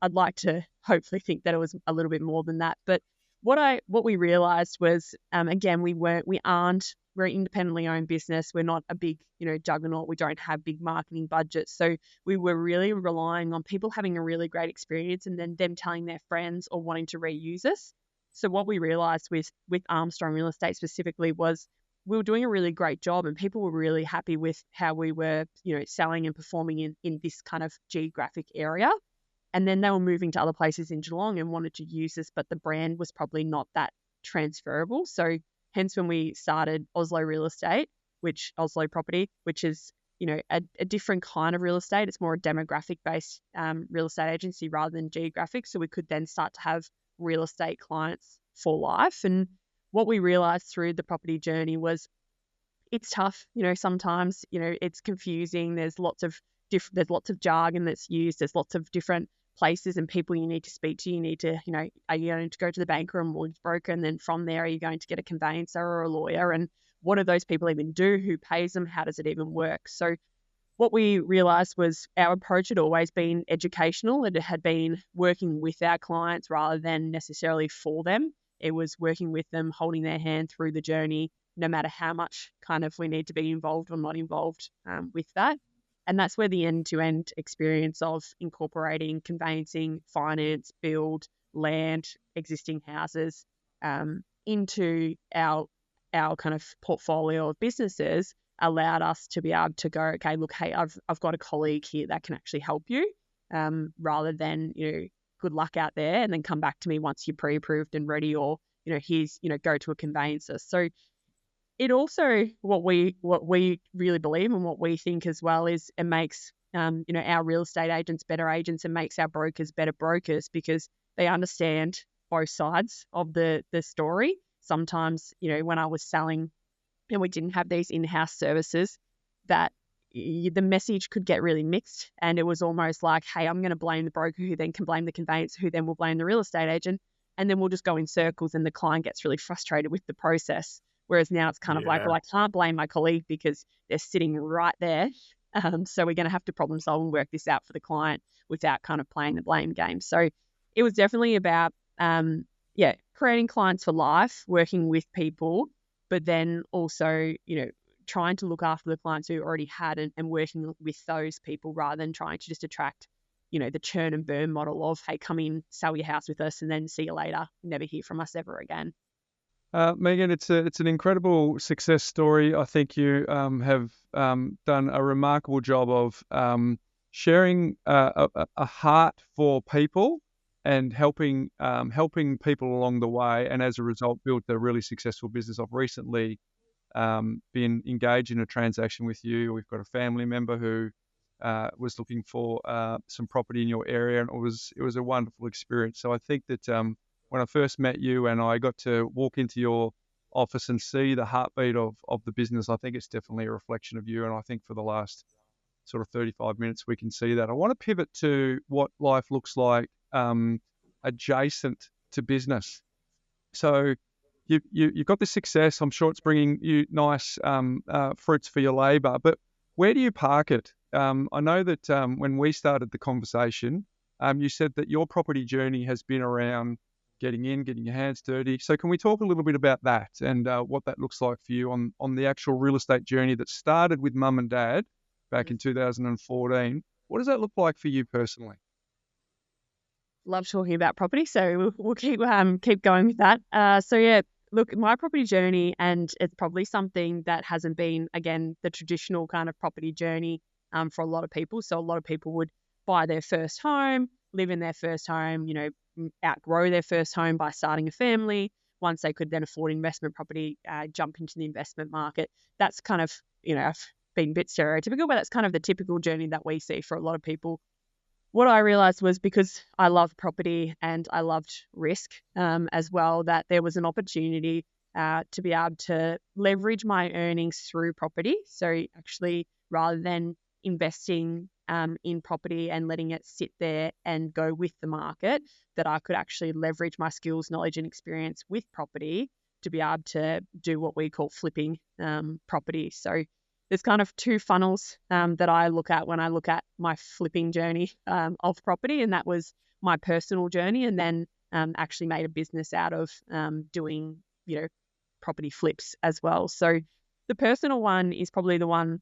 S5: I'd like to hopefully think that it was a little bit more than that. But what we realized was, again, we're an independently owned business. We're not a big, juggernaut. We don't have big marketing budgets. So we were really relying on people having a really great experience and then them telling their friends or wanting to reuse us. So what we realized with Armstrong Real Estate specifically was we were doing a really great job and people were really happy with how we were, selling and performing in this kind of geographic area. And then they were moving to other places in Geelong and wanted to use us, but the brand was probably not that transferable. So hence when we started Oslo Property, which is, a different kind of real estate. It's more a demographic-based real estate agency rather than geographic. So we could then start to have real estate clients for life. And what we realized through the property journey was it's tough. Sometimes, it's confusing. There's lots of jargon that's used. There's lots of different places and people you need to speak to. You need to, are you going to go to the banker or mortgage broker? And then from there, are you going to get a conveyancer or a lawyer? And what do those people even do? Who pays them? How does it even work? So what we realized was our approach had always been educational. It had been working with our clients rather than necessarily for them. It was working with them, holding their hand through the journey, no matter how much kind of we need to be involved or not involved with that. And that's where the end-to-end experience of incorporating conveyancing, finance, build, land, existing houses into our kind of portfolio of businesses allowed us to be able to go, okay, look, hey, I've got a colleague here that can actually help you, rather than, good luck out there and then come back to me once you're pre-approved and ready, or, here's, go to a conveyancer. So it also, what we really believe and what we think as well is it makes, our real estate agents better agents and makes our brokers better brokers because they understand both sides of the story. Sometimes, when I was selling and we didn't have these in-house services, that the message could get really mixed. And it was almost like, hey, I'm going to blame the broker who then can blame the conveyancer who then will blame the real estate agent. And then we'll just go in circles and the client gets really frustrated with the process. Whereas now it's kind of like, well, I can't blame my colleague because they're sitting right there. So we're going to have to problem solve and work this out for the client without kind of playing the blame game. So it was definitely about, creating clients for life, working with people, but then also, trying to look after the clients who already had and working with those people rather than trying to just attract, the churn and burn model of, hey, come in, sell your house with us and then see you later. Never hear from us ever again.
S2: Megan, it's an incredible success story. I think you have done a remarkable job of sharing a heart for people and helping people along the way, and as a result, built a really successful business. I've recently been engaged in a transaction with you. We've got a family member who was looking for some property in your area, and it was a wonderful experience. So I think that when I first met you and I got to walk into your office and see the heartbeat of the business, I think it's definitely a reflection of you. And I think for the last sort of 35 minutes, we can see that. I want to pivot to what life looks like adjacent to business. So you've got this success. I'm sure it's bringing you nice fruits for your labour, but where do you park it? I know that when we started the conversation, you said that your property journey has been around getting your hands dirty. So can we talk a little bit about that and what that looks like for you on the actual real estate journey that started with mum and dad back in 2014? What does that look like for you personally?
S5: Love talking about property, so we'll keep going with that. Look, my property journey, and it's probably something that hasn't been, again, the traditional kind of property journey for a lot of people. So a lot of people would buy their first home, live in their first home, outgrow their first home by starting a family. Once they could then afford investment property, jump into the investment market. That's kind of, I've been a bit stereotypical, but that's kind of the typical journey that we see for a lot of people. What I realized was, because I love property and I loved risk as well, that there was an opportunity to be able to leverage my earnings through property. So actually, rather than investing in property and letting it sit there and go with the market, that I could actually leverage my skills, knowledge and experience with property to be able to do what we call flipping property. So there's kind of two funnels that I look at when I look at my flipping journey of property, and that was my personal journey, and then actually made a business out of doing, property flips as well. So the personal one is probably the one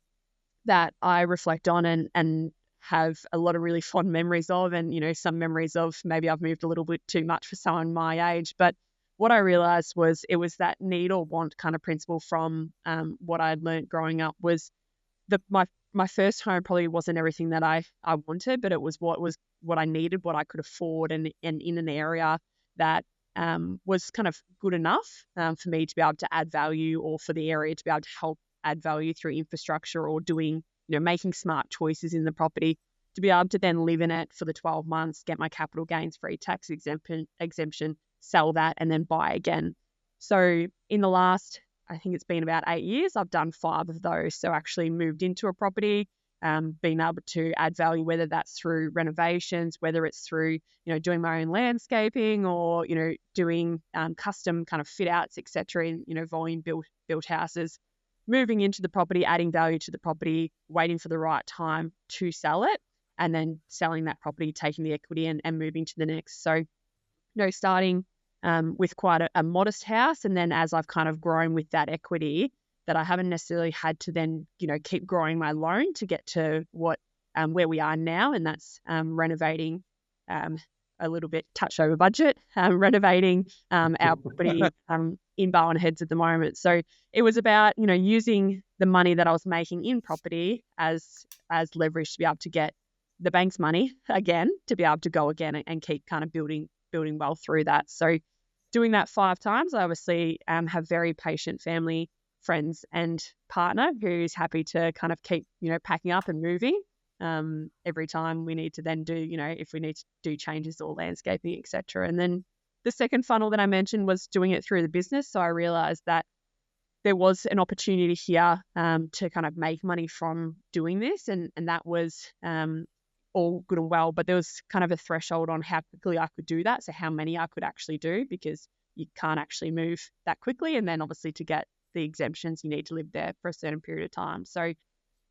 S5: that I reflect on and have a lot of really fond memories of, and some memories of maybe I've moved a little bit too much for someone my age. But what I realized was it was that need or want kind of principle from what I'd learned growing up. Was my first home probably wasn't everything that I wanted, but it was what I needed, what I could afford, and in an area that was kind of good enough for me to be able to add value, or for the area to be able to help add value through infrastructure or doing, making smart choices in the property, to be able to then live in it for the 12 months, get my capital gains free tax exemption, sell that, and then buy again. So in the last, I think it's been about 8 years, I've done 5 of those. So actually moved into a property, being able to add value, whether that's through renovations, whether it's through, doing my own landscaping, or, doing custom kind of fit outs, etc. in, volume built houses, moving into the property, adding value to the property, waiting for the right time to sell it, and then selling that property, taking the equity and moving to the next. So, starting with quite a modest house, and then as I've kind of grown with that equity, that I haven't necessarily had to then, keep growing my loan to get to where we are now, and that's renovating a little bit touch over budget, renovating our property in Bowen Heads at the moment. So it was about, using the money that I was making in property as leverage to be able to get the bank's money again, to be able to go again and keep kind of building well through that. So doing that 5 times, I obviously have very patient family, friends and partner who's happy to kind of keep, packing up and moving every time we need to then do, if we need to do changes or landscaping, etc. And then the second funnel that I mentioned was doing it through the business. So I realized that there was an opportunity here to kind of make money from doing this, and that was all good and well, but there was kind of a threshold on how quickly I could do that. So how many I could actually do, because you can't actually move that quickly. And then obviously to get the exemptions, you need to live there for a certain period of time. So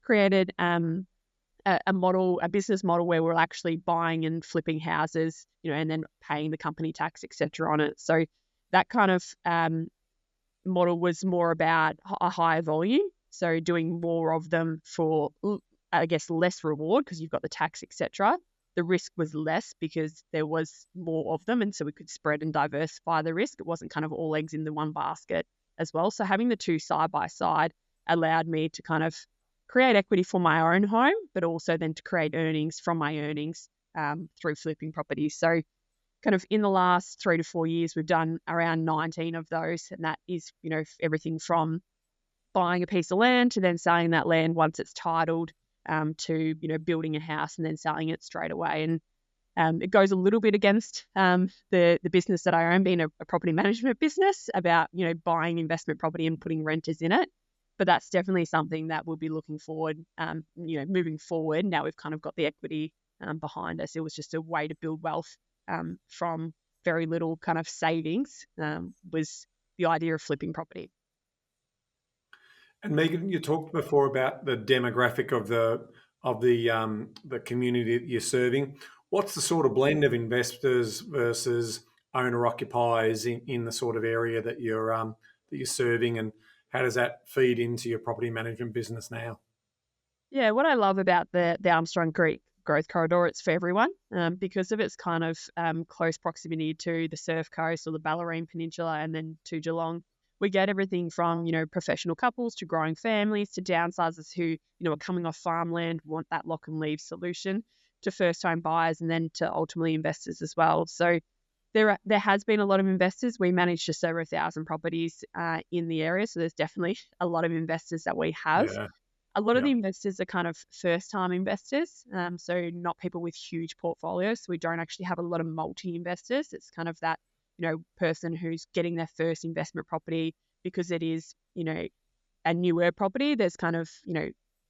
S5: created a business model where we're actually buying and flipping houses, and then paying the company tax, etc. on it. So that kind of model was more about a higher volume. So doing more of them for, I guess, less reward, because you've got the tax, etc. The risk was less because there was more of them, and so we could spread and diversify the risk. It wasn't kind of all eggs in the one basket as well. So having the two side by side allowed me to kind of create equity for my own home, but also then to create earnings from my earnings through flipping properties. So kind of in the last 3 to 4 years, we've done around 19 of those, and that is, everything from buying a piece of land to then selling that land once it's titled, to, building a house and then selling it straight away. And it goes a little bit against the business that I own, being a property management business, about, buying investment property and putting renters in it. But that's definitely something that we'll be looking forward, moving forward. Now we've kind of got the equity behind us. It was just a way to build wealth from very little kind of savings, was the idea of flipping property.
S6: And Megan, you talked before about the demographic of the community that you're serving. What's the sort of blend of investors versus owner occupiers in the sort of area that you're serving, and how does that feed into your property management business now?
S5: Yeah, what I love about the Armstrong Creek growth corridor, it's for everyone, because of its kind of close proximity to the Surf Coast or the Bellarine Peninsula and then to Geelong. we get everything from, professional couples to growing families to downsizers who, are coming off farmland, want that lock and leave solution, to first home buyers, and then to ultimately investors as well. So there has been a lot of investors. We manage just over 1,000 properties in the area. So there's definitely a lot of investors that we have.
S6: Yeah.
S5: A lot of the
S6: Yeah.
S5: investors are kind of first-time investors, so not people with huge portfolios. So we don't actually have a lot of multi-investors. It's kind of that, person who's getting their first investment property because it is, a newer property. There's kind of,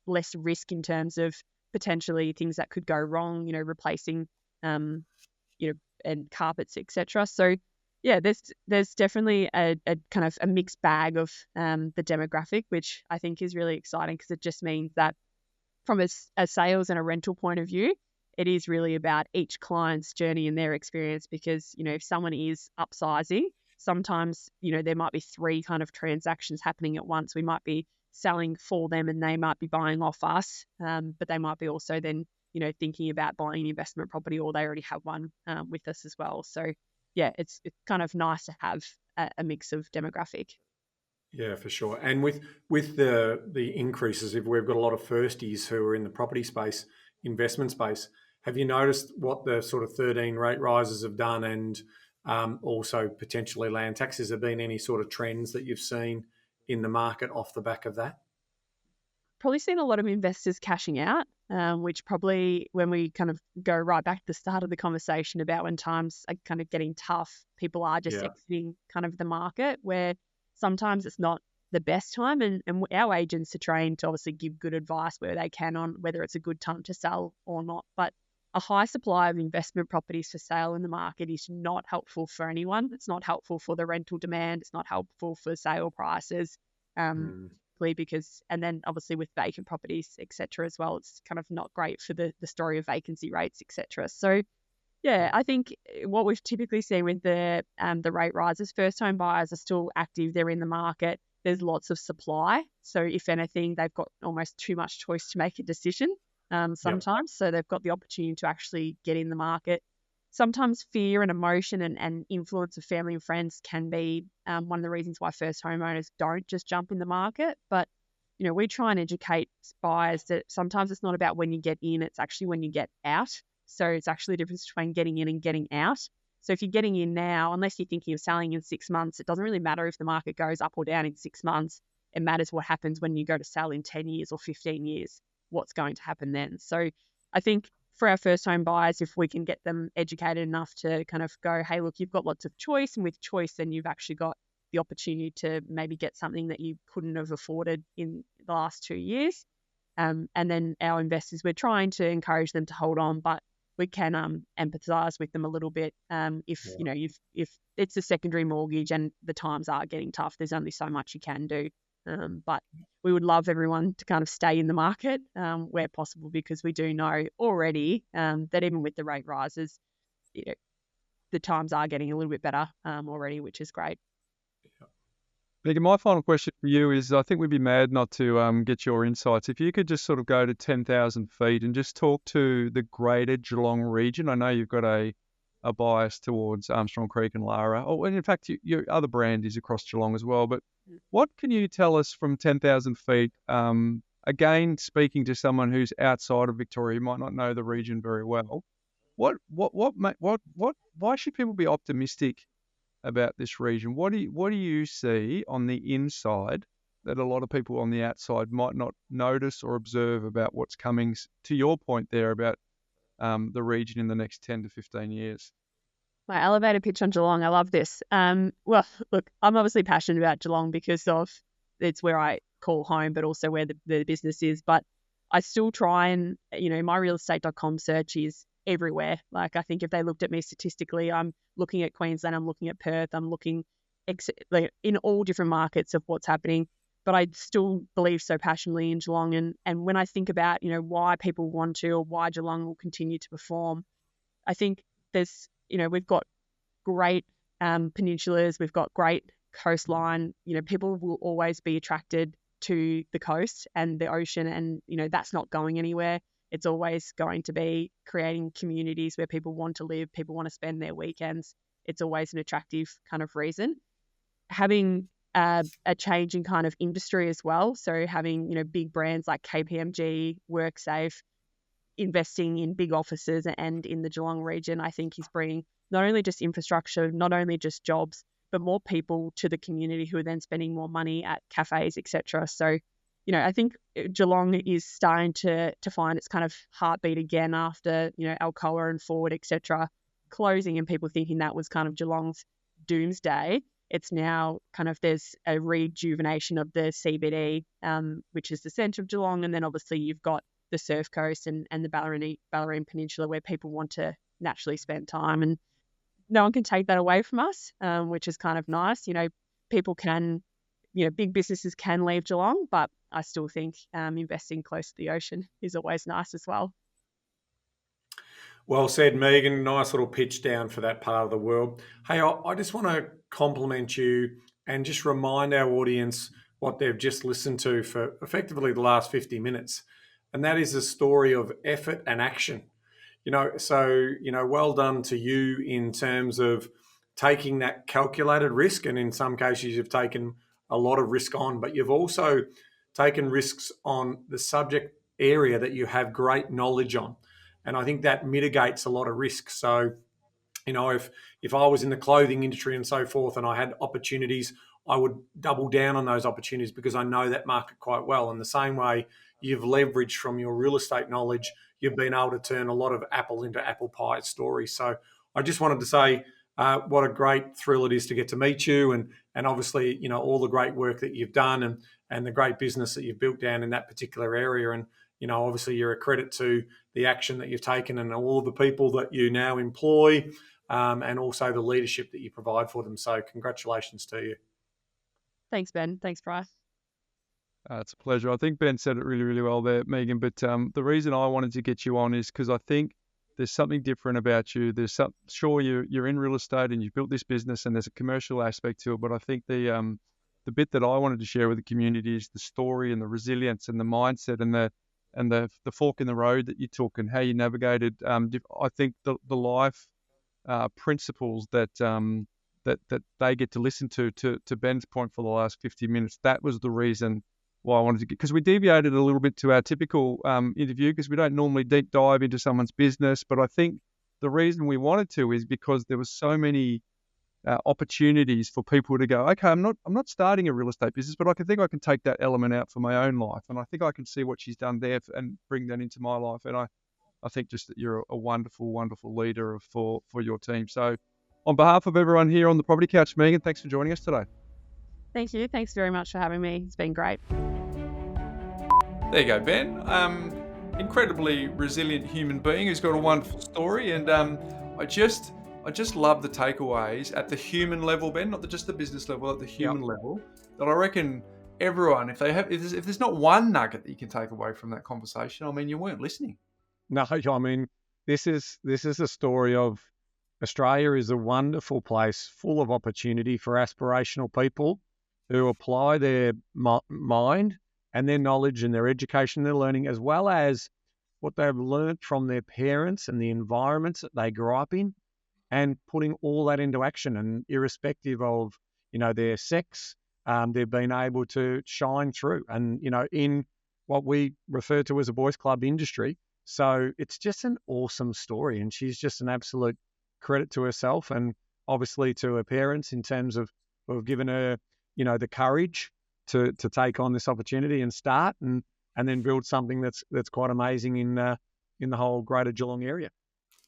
S5: less risk in terms of potentially things that could go wrong, replacing, and carpets, etc. So yeah, there's definitely a kind of a mixed bag of the demographic, which I think is really exciting because it just means that from a sales and a rental point of view, it is really about each client's journey and their experience because, if someone is upsizing, sometimes, there might be 3 kind of transactions happening at once. We might be selling for them and they might be buying off us, but they might be also then, thinking about buying an investment property, or they already have one with us as well. So yeah, it's kind of nice to have a mix of demographic.
S6: Yeah, for sure. And with the increases, if we've got a lot of firsties who are in the property space, investment space, have you noticed what the sort of 13 rate rises have done, and also potentially land taxes? Have been any sort of trends that you've seen in the market off the back of that?
S5: Probably seen a lot of investors cashing out, which probably when we kind of go right back to the start of the conversation about when times are kind of getting tough, people are just exiting kind of the market, where sometimes it's not the best time. And our agents are trained to obviously give good advice where they can on whether it's a good time to sell or not. But a high supply of investment properties for sale in the market is not helpful for anyone. It's not helpful for the rental demand. It's not helpful for sale prices. Because, and then obviously with vacant properties, etc. as well, it's kind of not great for the story of vacancy rates, etc. So yeah, I think what we've typically seen with the rate rises, first home buyers are still active. They're in the market. There's lots of supply. So if anything, they've got almost too much choice to make a decision sometimes. So they've got the opportunity to actually get in the market. Sometimes fear and emotion and influence of family and friends can be one of the reasons why first homeowners don't just jump in the market. But, we try and educate buyers that sometimes it's not about when you get in, it's actually when you get out. So it's actually the difference between getting in and getting out. So if you're getting in now, unless you're thinking of selling in 6 months, it doesn't really matter if the market goes up or down in 6 months. It matters what happens when you go to sell in 10 years or 15 years, what's going to happen then. So I think for our first home buyers, if we can get them educated enough to kind of go, hey, look, you've got lots of choice, and with choice, then you've actually got the opportunity to maybe get something that you couldn't have afforded in the last 2 years. And then our investors, we're trying to encourage them to hold on, but we can empathise with them a little bit. If it's a secondary mortgage and the times are getting tough, there's only so much you can do. But we would love everyone to kind of stay in the market where possible, because we do know already that even with the rate rises, the times are getting a little bit better already, which is great.
S2: Megan, my final question for you is, I think we'd be mad not to get your insights. If you could just sort of go to 10,000 feet and just talk to the greater Geelong region. I know you've got a bias towards Armstrong Creek and Lara. Oh, and in fact, your other brand is across Geelong as well. But what can you tell us from 10,000 feet? Again, speaking to someone who's outside of Victoria, who might not know the region very well. Why should people be optimistic about this region? What do you see on the inside that a lot of people on the outside might not notice or observe about what's coming? To your point there about the region in the next 10 to 15 years.
S5: My elevator pitch on Geelong. I love this. Well, look, I'm obviously passionate about Geelong because of it's where I call home, but also where the business is. But I still try and, my realestate.com search is everywhere. Like, I think if they looked at me statistically, I'm looking at Queensland, I'm looking at Perth, I'm looking in all different markets of what's happening. But I still believe so passionately in Geelong. And when I think about, why people want to, or why Geelong will continue to perform, I think there's, we've got great peninsulas, we've got great coastline. People will always be attracted to the coast and the ocean, and, that's not going anywhere. It's always going to be creating communities where people want to live, people want to spend their weekends. It's always an attractive kind of reason. Having a change in kind of industry as well. So having, big brands like KPMG, WorkSafe, investing in big offices and in the Geelong region, I think is bringing not only just infrastructure, not only just jobs, but more people to the community who are then spending more money at cafes, etc. So, I think Geelong is starting to find its kind of heartbeat again after, Alcoa and Ford, etc., closing and people thinking that was kind of Geelong's doomsday. It's now kind of, there's a rejuvenation of the CBD, which is the centre of Geelong. And then obviously you've got the Surf Coast and the Ballerine Peninsula where people want to naturally spend time. And no one can take that away from us, which is kind of nice. People can, big businesses can leave Geelong, but I still think investing close to the ocean is always nice as well.
S6: Well said, Megan. Nice little pitch down for that part of the world. Hey, I just want to compliment you and just remind our audience what they've just listened to for effectively the last 50 minutes. And that is a story of effort and action. Well done to you in terms of taking that calculated risk. And in some cases, you've taken a lot of risk on, but you've also taken risks on the subject area that you have great knowledge on. And I think that mitigates a lot of risk. So, if I was in the clothing industry and so forth and I had opportunities, I would double down on those opportunities because I know that market quite well. In the same way, you've leveraged from your real estate knowledge, you've been able to turn a lot of apple into apple pie stories. So I just wanted to say what a great thrill it is to get to meet you and obviously, all the great work that you've done and the great business that you've built down in that particular area. And, obviously you're a credit to the action that you've taken and all of the people that you now employ and also the leadership that you provide for them. So congratulations to you.
S5: Thanks, Ben. Thanks, Bryce.
S2: It's a pleasure. I think Ben said it really, really well there, Megan. But the reason I wanted to get you on is because I think there's something different about you. Sure, you're in real estate and you've built this business and there's a commercial aspect to it. But I think the bit that I wanted to share with the community is the story and the resilience and the mindset and the fork in the road that you took and how you navigated. I think the life principles that they get to listen to Ben's point for the last 50 minutes, that was the reason why I wanted to get, because we deviated a little bit to our typical interview because we don't normally deep dive into someone's business. But I think the reason we wanted to is because there was so many opportunities for people to go, okay, I'm not starting a real estate business, but I think I can take that element out for my own life. And I think I can see what she's done there and bring that into my life. And I think just that you're a wonderful, wonderful leader for your team. So on behalf of everyone here on the Property Couch, Megan, thanks for joining us today.
S5: Thank you. Thanks very much for having me. It's been great.
S1: There you go, Ben. Incredibly resilient human being who's got a wonderful story. And I just love the takeaways at the human level, Ben, not just the business level, at the human level, that I reckon everyone, if there's not one nugget that you can take away from that conversation, I mean, you weren't listening.
S2: No, I mean, this is a story of Australia is a wonderful place full of opportunity for aspirational people who apply their mind and their knowledge and their education, their learning, as well as what they've learnt from their parents and the environments that they grew up in, and putting all that into action. And irrespective of, their sex, they've been able to shine through and, in what we refer to as a boys club industry. So it's just an awesome story. And she's just an absolute credit to herself and obviously to her parents in terms of giving her, the courage to take on this opportunity and start and then build something that's quite amazing in the whole greater Geelong area.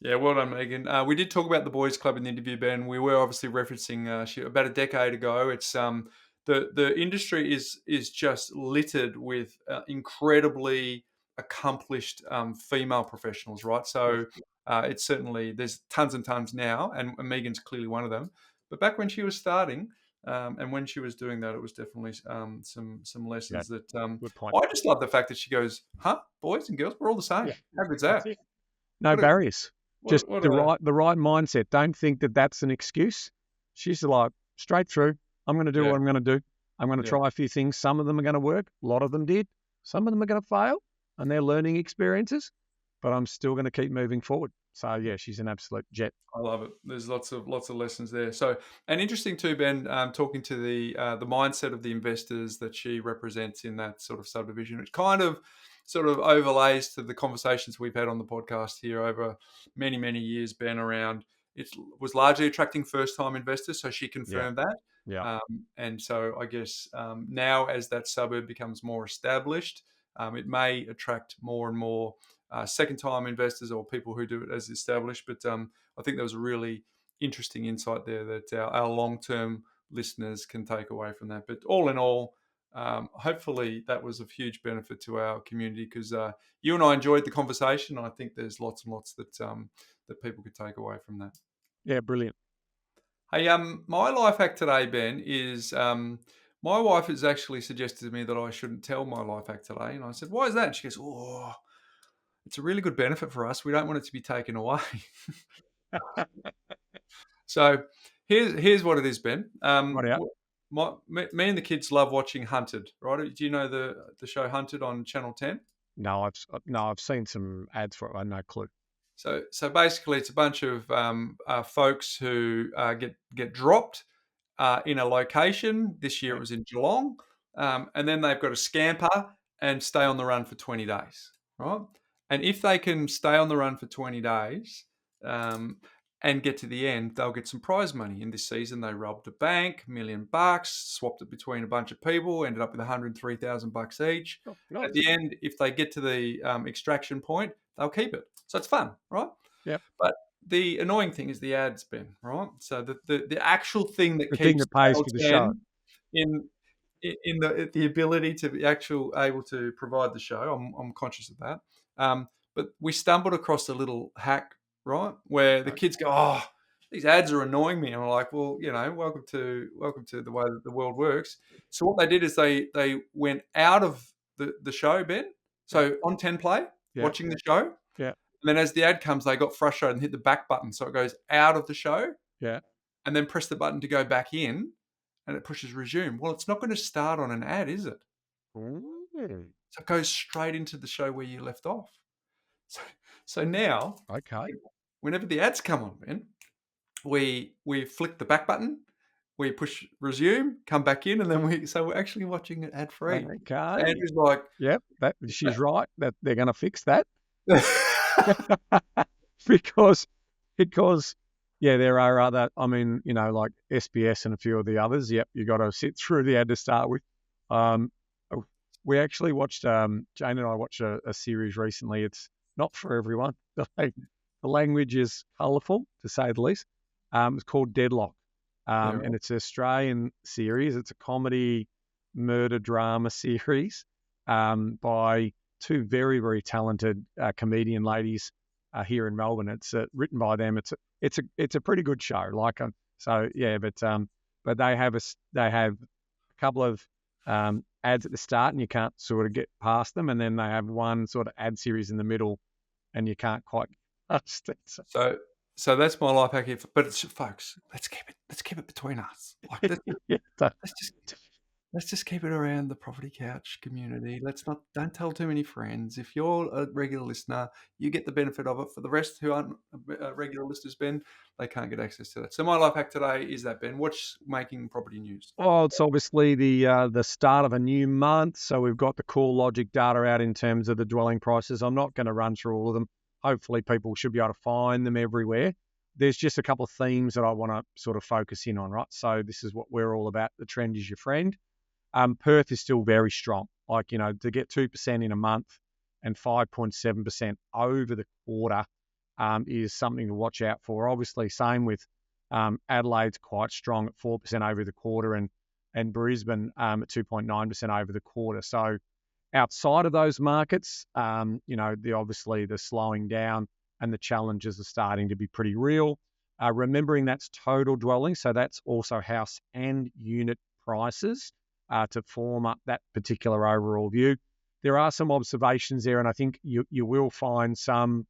S1: Yeah, well done, Megan. We did talk about the boys club in the interview, Ben. We were obviously referencing about a decade ago. It's the industry is just littered with incredibly accomplished female professionals, right? So it's certainly, there's tons and tons now, and Megan's clearly one of them. But back when she was starting, and when she was doing that, it was definitely some lessons that
S2: good point.
S1: I just love the fact that she goes, boys and girls, we're all the same.
S2: Yeah.
S1: How good's that?
S2: No barriers. Just the right mindset. Don't think that that's an excuse. She's like, straight through. I'm going to do what I'm going to do. I'm going to try a few things. Some of them are going to work. A lot of them did. Some of them are going to fail, and they're learning experiences. But I'm still going to keep moving forward. So yeah, she's an absolute jet.
S1: I love it. There's lots of lessons there. So, and interesting too, Ben, talking to the mindset of the investors that she represents in that sort of subdivision. It kind of sort of overlays to the conversations we've had on the podcast here over many years, Ben, around it was largely attracting first-time investors. So she confirmed that.
S2: Yeah.
S1: And so I guess now as that suburb becomes more established, it may attract more and more second-time investors or people who do it as established. But I think there was a really interesting insight there that our long-term listeners can take away from that. But all in all, hopefully that was of huge benefit to our community because you and I enjoyed the conversation. I think there's lots and lots that people could take away from that.
S2: Yeah, brilliant.
S1: Hey, my life hack today, Ben, is my wife has actually suggested to me that I shouldn't tell my life hack today, and I said, "Why is that?" And she goes, "Oh, it's a really good benefit for us. We don't want it to be taken away." So here's what it is, Ben.
S2: Right out.
S1: Me and the kids love watching Hunted. Right? Do you know the show Hunted on Channel 10?
S2: No, I've seen some ads for it. I have no clue.
S1: So basically, it's a bunch of folks who get dropped in a location. This year it was in Geelong, and then they've got to scamper and stay on the run for 20 days, right? And if they can stay on the run for 20 days and get to the end, they'll get some prize money. In this season, they robbed a bank, $1 million, swapped it between a bunch of people, ended up with $103,000 each.
S2: Oh, nice.
S1: At the end, if they get to the extraction point, they'll keep it. So it's fun, right?
S2: Yeah.
S1: But the annoying thing is the ads, Ben, right? So the actual thing that
S2: The
S1: keeps
S2: thing that pays
S1: Channel
S2: for the
S1: 10
S2: show.
S1: in the ability to be able to provide the show. I'm conscious of that. But we stumbled across a little hack, right, where the kids go, "Oh, these ads are annoying me," and I'm like, "Well, welcome to the way that the world works." So what they did is they went out of the show, Ben. So on 10 play, watching the show.
S2: Yeah.
S1: And then as the ad comes, they got frustrated and hit the back button. So it goes out of the show.
S2: Yeah.
S1: And then press the button to go back in and it pushes resume. Well, it's not going to start on an ad, is it?
S2: Ooh.
S1: So it goes straight into the show where you left off. So now,
S2: Okay.
S1: whenever the ads come on, Ben, we flick the back button, we push resume, come back in, and then we're actually watching it ad free.
S2: Okay.
S1: So Andrew's like,
S2: Yep, she's right that they're going to fix that. because yeah, there are other, like SBS and a few of the others. Yep, you got to sit through the ad to start with. We actually watched, Jane and I watched a series recently. It's not for everyone. The language is colourful, to say the least. It's called Deadlock, and it's an Australian series. It's a comedy murder drama series by two very, very talented comedian ladies here in Melbourne. It's written by them. It's a pretty good show. But they have a couple of ads at the start, and you can't sort of get past them, and then they have one sort of ad series in the middle, and you can't quite past it.
S1: So that's my life hack here. But it's, folks, let's keep it between us. Like, let's just keep it around the Property Couch community. Don't tell too many friends. If you're a regular listener, you get the benefit of it. For the rest who aren't regular listeners, Ben, they can't get access to that. So my life hack today is that, Ben. What's making property news?
S2: Oh, it's obviously the start of a new month. So we've got the Corelogic data out in terms of the dwelling prices. I'm not going to run through all of them. Hopefully people should be able to find them everywhere. There's just a couple of themes that I want to sort of focus in on, right? So this is what we're all about. The trend is your friend. Perth is still very strong. To get 2% in a month and 5.7% over the quarter is something to watch out for. Obviously, same with Adelaide's quite strong at 4% over the quarter and Brisbane at 2.9% over the quarter. So outside of those markets, obviously the slowing down and the challenges are starting to be pretty real. Remembering that's total dwelling, so that's also house and unit prices to form up that particular overall view. There are some observations there, and I think you will find some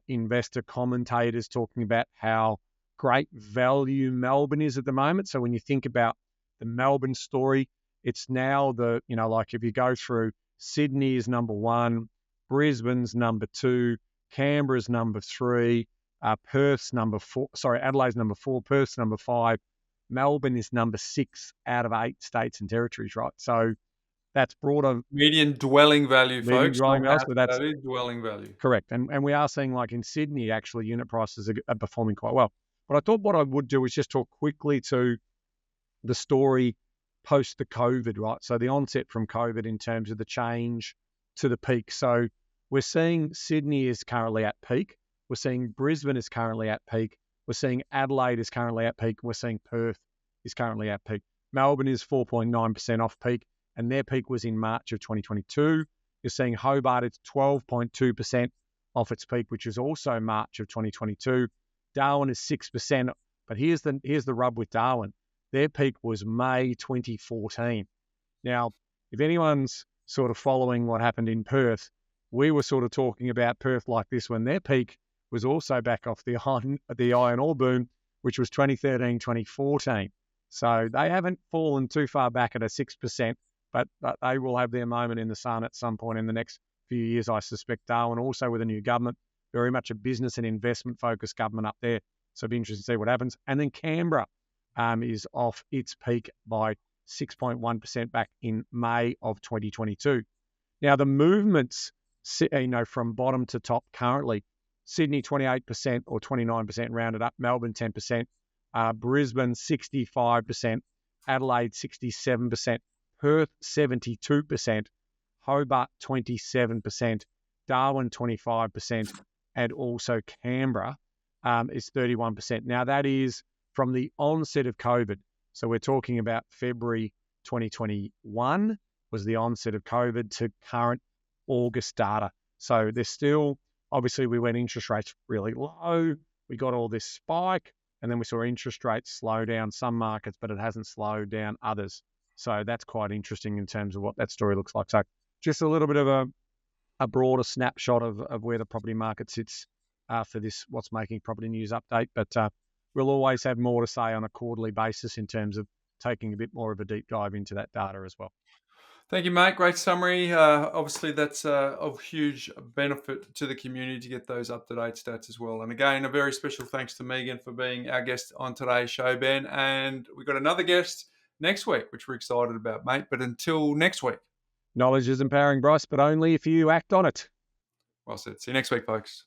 S2: investor commentators talking about how great value Melbourne is at the moment. So when you think about the Melbourne story, it's now if you go through, Sydney is number one, Brisbane's number two, Canberra's number 3, Perth's number 4. Sorry, Adelaide's number 4, Perth's number 5. Melbourne is number 6 out of 8 states and territories, right? So that's broader
S1: median dwelling value,
S2: median
S1: folks.
S2: dwelling
S1: Not
S2: values, but that's
S1: value, dwelling value.
S2: correct. And we are seeing, like in Sydney, actually unit prices are performing quite well. But I thought what I would do is just talk quickly to the story post the COVID, right? So the onset from COVID in terms of the change to the peak. So we're seeing Sydney is currently at peak. We're seeing Brisbane is currently at peak. We're seeing Adelaide is currently at peak. We're seeing Perth is currently at peak. Melbourne is 4.9% off peak, and their peak was in March of 2022. You're seeing Hobart, it's 12.2% off its peak, which is also March of 2022. Darwin is 6%, but here's the rub with Darwin. Their peak was May 2014. Now, if anyone's sort of following what happened in Perth, we were sort of talking about Perth like this when their peak was also back off the iron ore boom, which was 2013, 2014. So they haven't fallen too far back at a 6%, but they will have their moment in the sun at some point in the next few years, I suspect. Darwin also with a new government, very much a business and investment focused government up there. So it'll be interesting to see what happens. And then Canberra is off its peak by 6.1% back in May of 2022. Now the movements, from bottom to top currently, Sydney 28% or 29% rounded up, Melbourne 10%, Brisbane 65%, Adelaide 67%, Perth 72%, Hobart 27%, Darwin 25%, and also Canberra is 31%. Now that is from the onset of COVID. So we're talking about February 2021 was the onset of COVID to current August data. So there's still, obviously we went interest rates really low. We got all this spike, and then we saw interest rates slow down some markets, but it hasn't slowed down others. So that's quite interesting in terms of what that story looks like. So just a little bit of a broader snapshot of where the property market sits for this What's Making Property News update. But we'll always have more to say on a quarterly basis in terms of taking a bit more of a deep dive into that data as well.
S1: Thank you, mate. Great summary. Obviously, that's of huge benefit to the community to get those up-to-date stats as well. And again, a very special thanks to Megan for being our guest on today's show, Ben. And we've got another guest next week, which we're excited about, mate. But until next week.
S2: Knowledge is empowering, Bryce, but only if you act on it.
S1: Well said. See you next week, folks.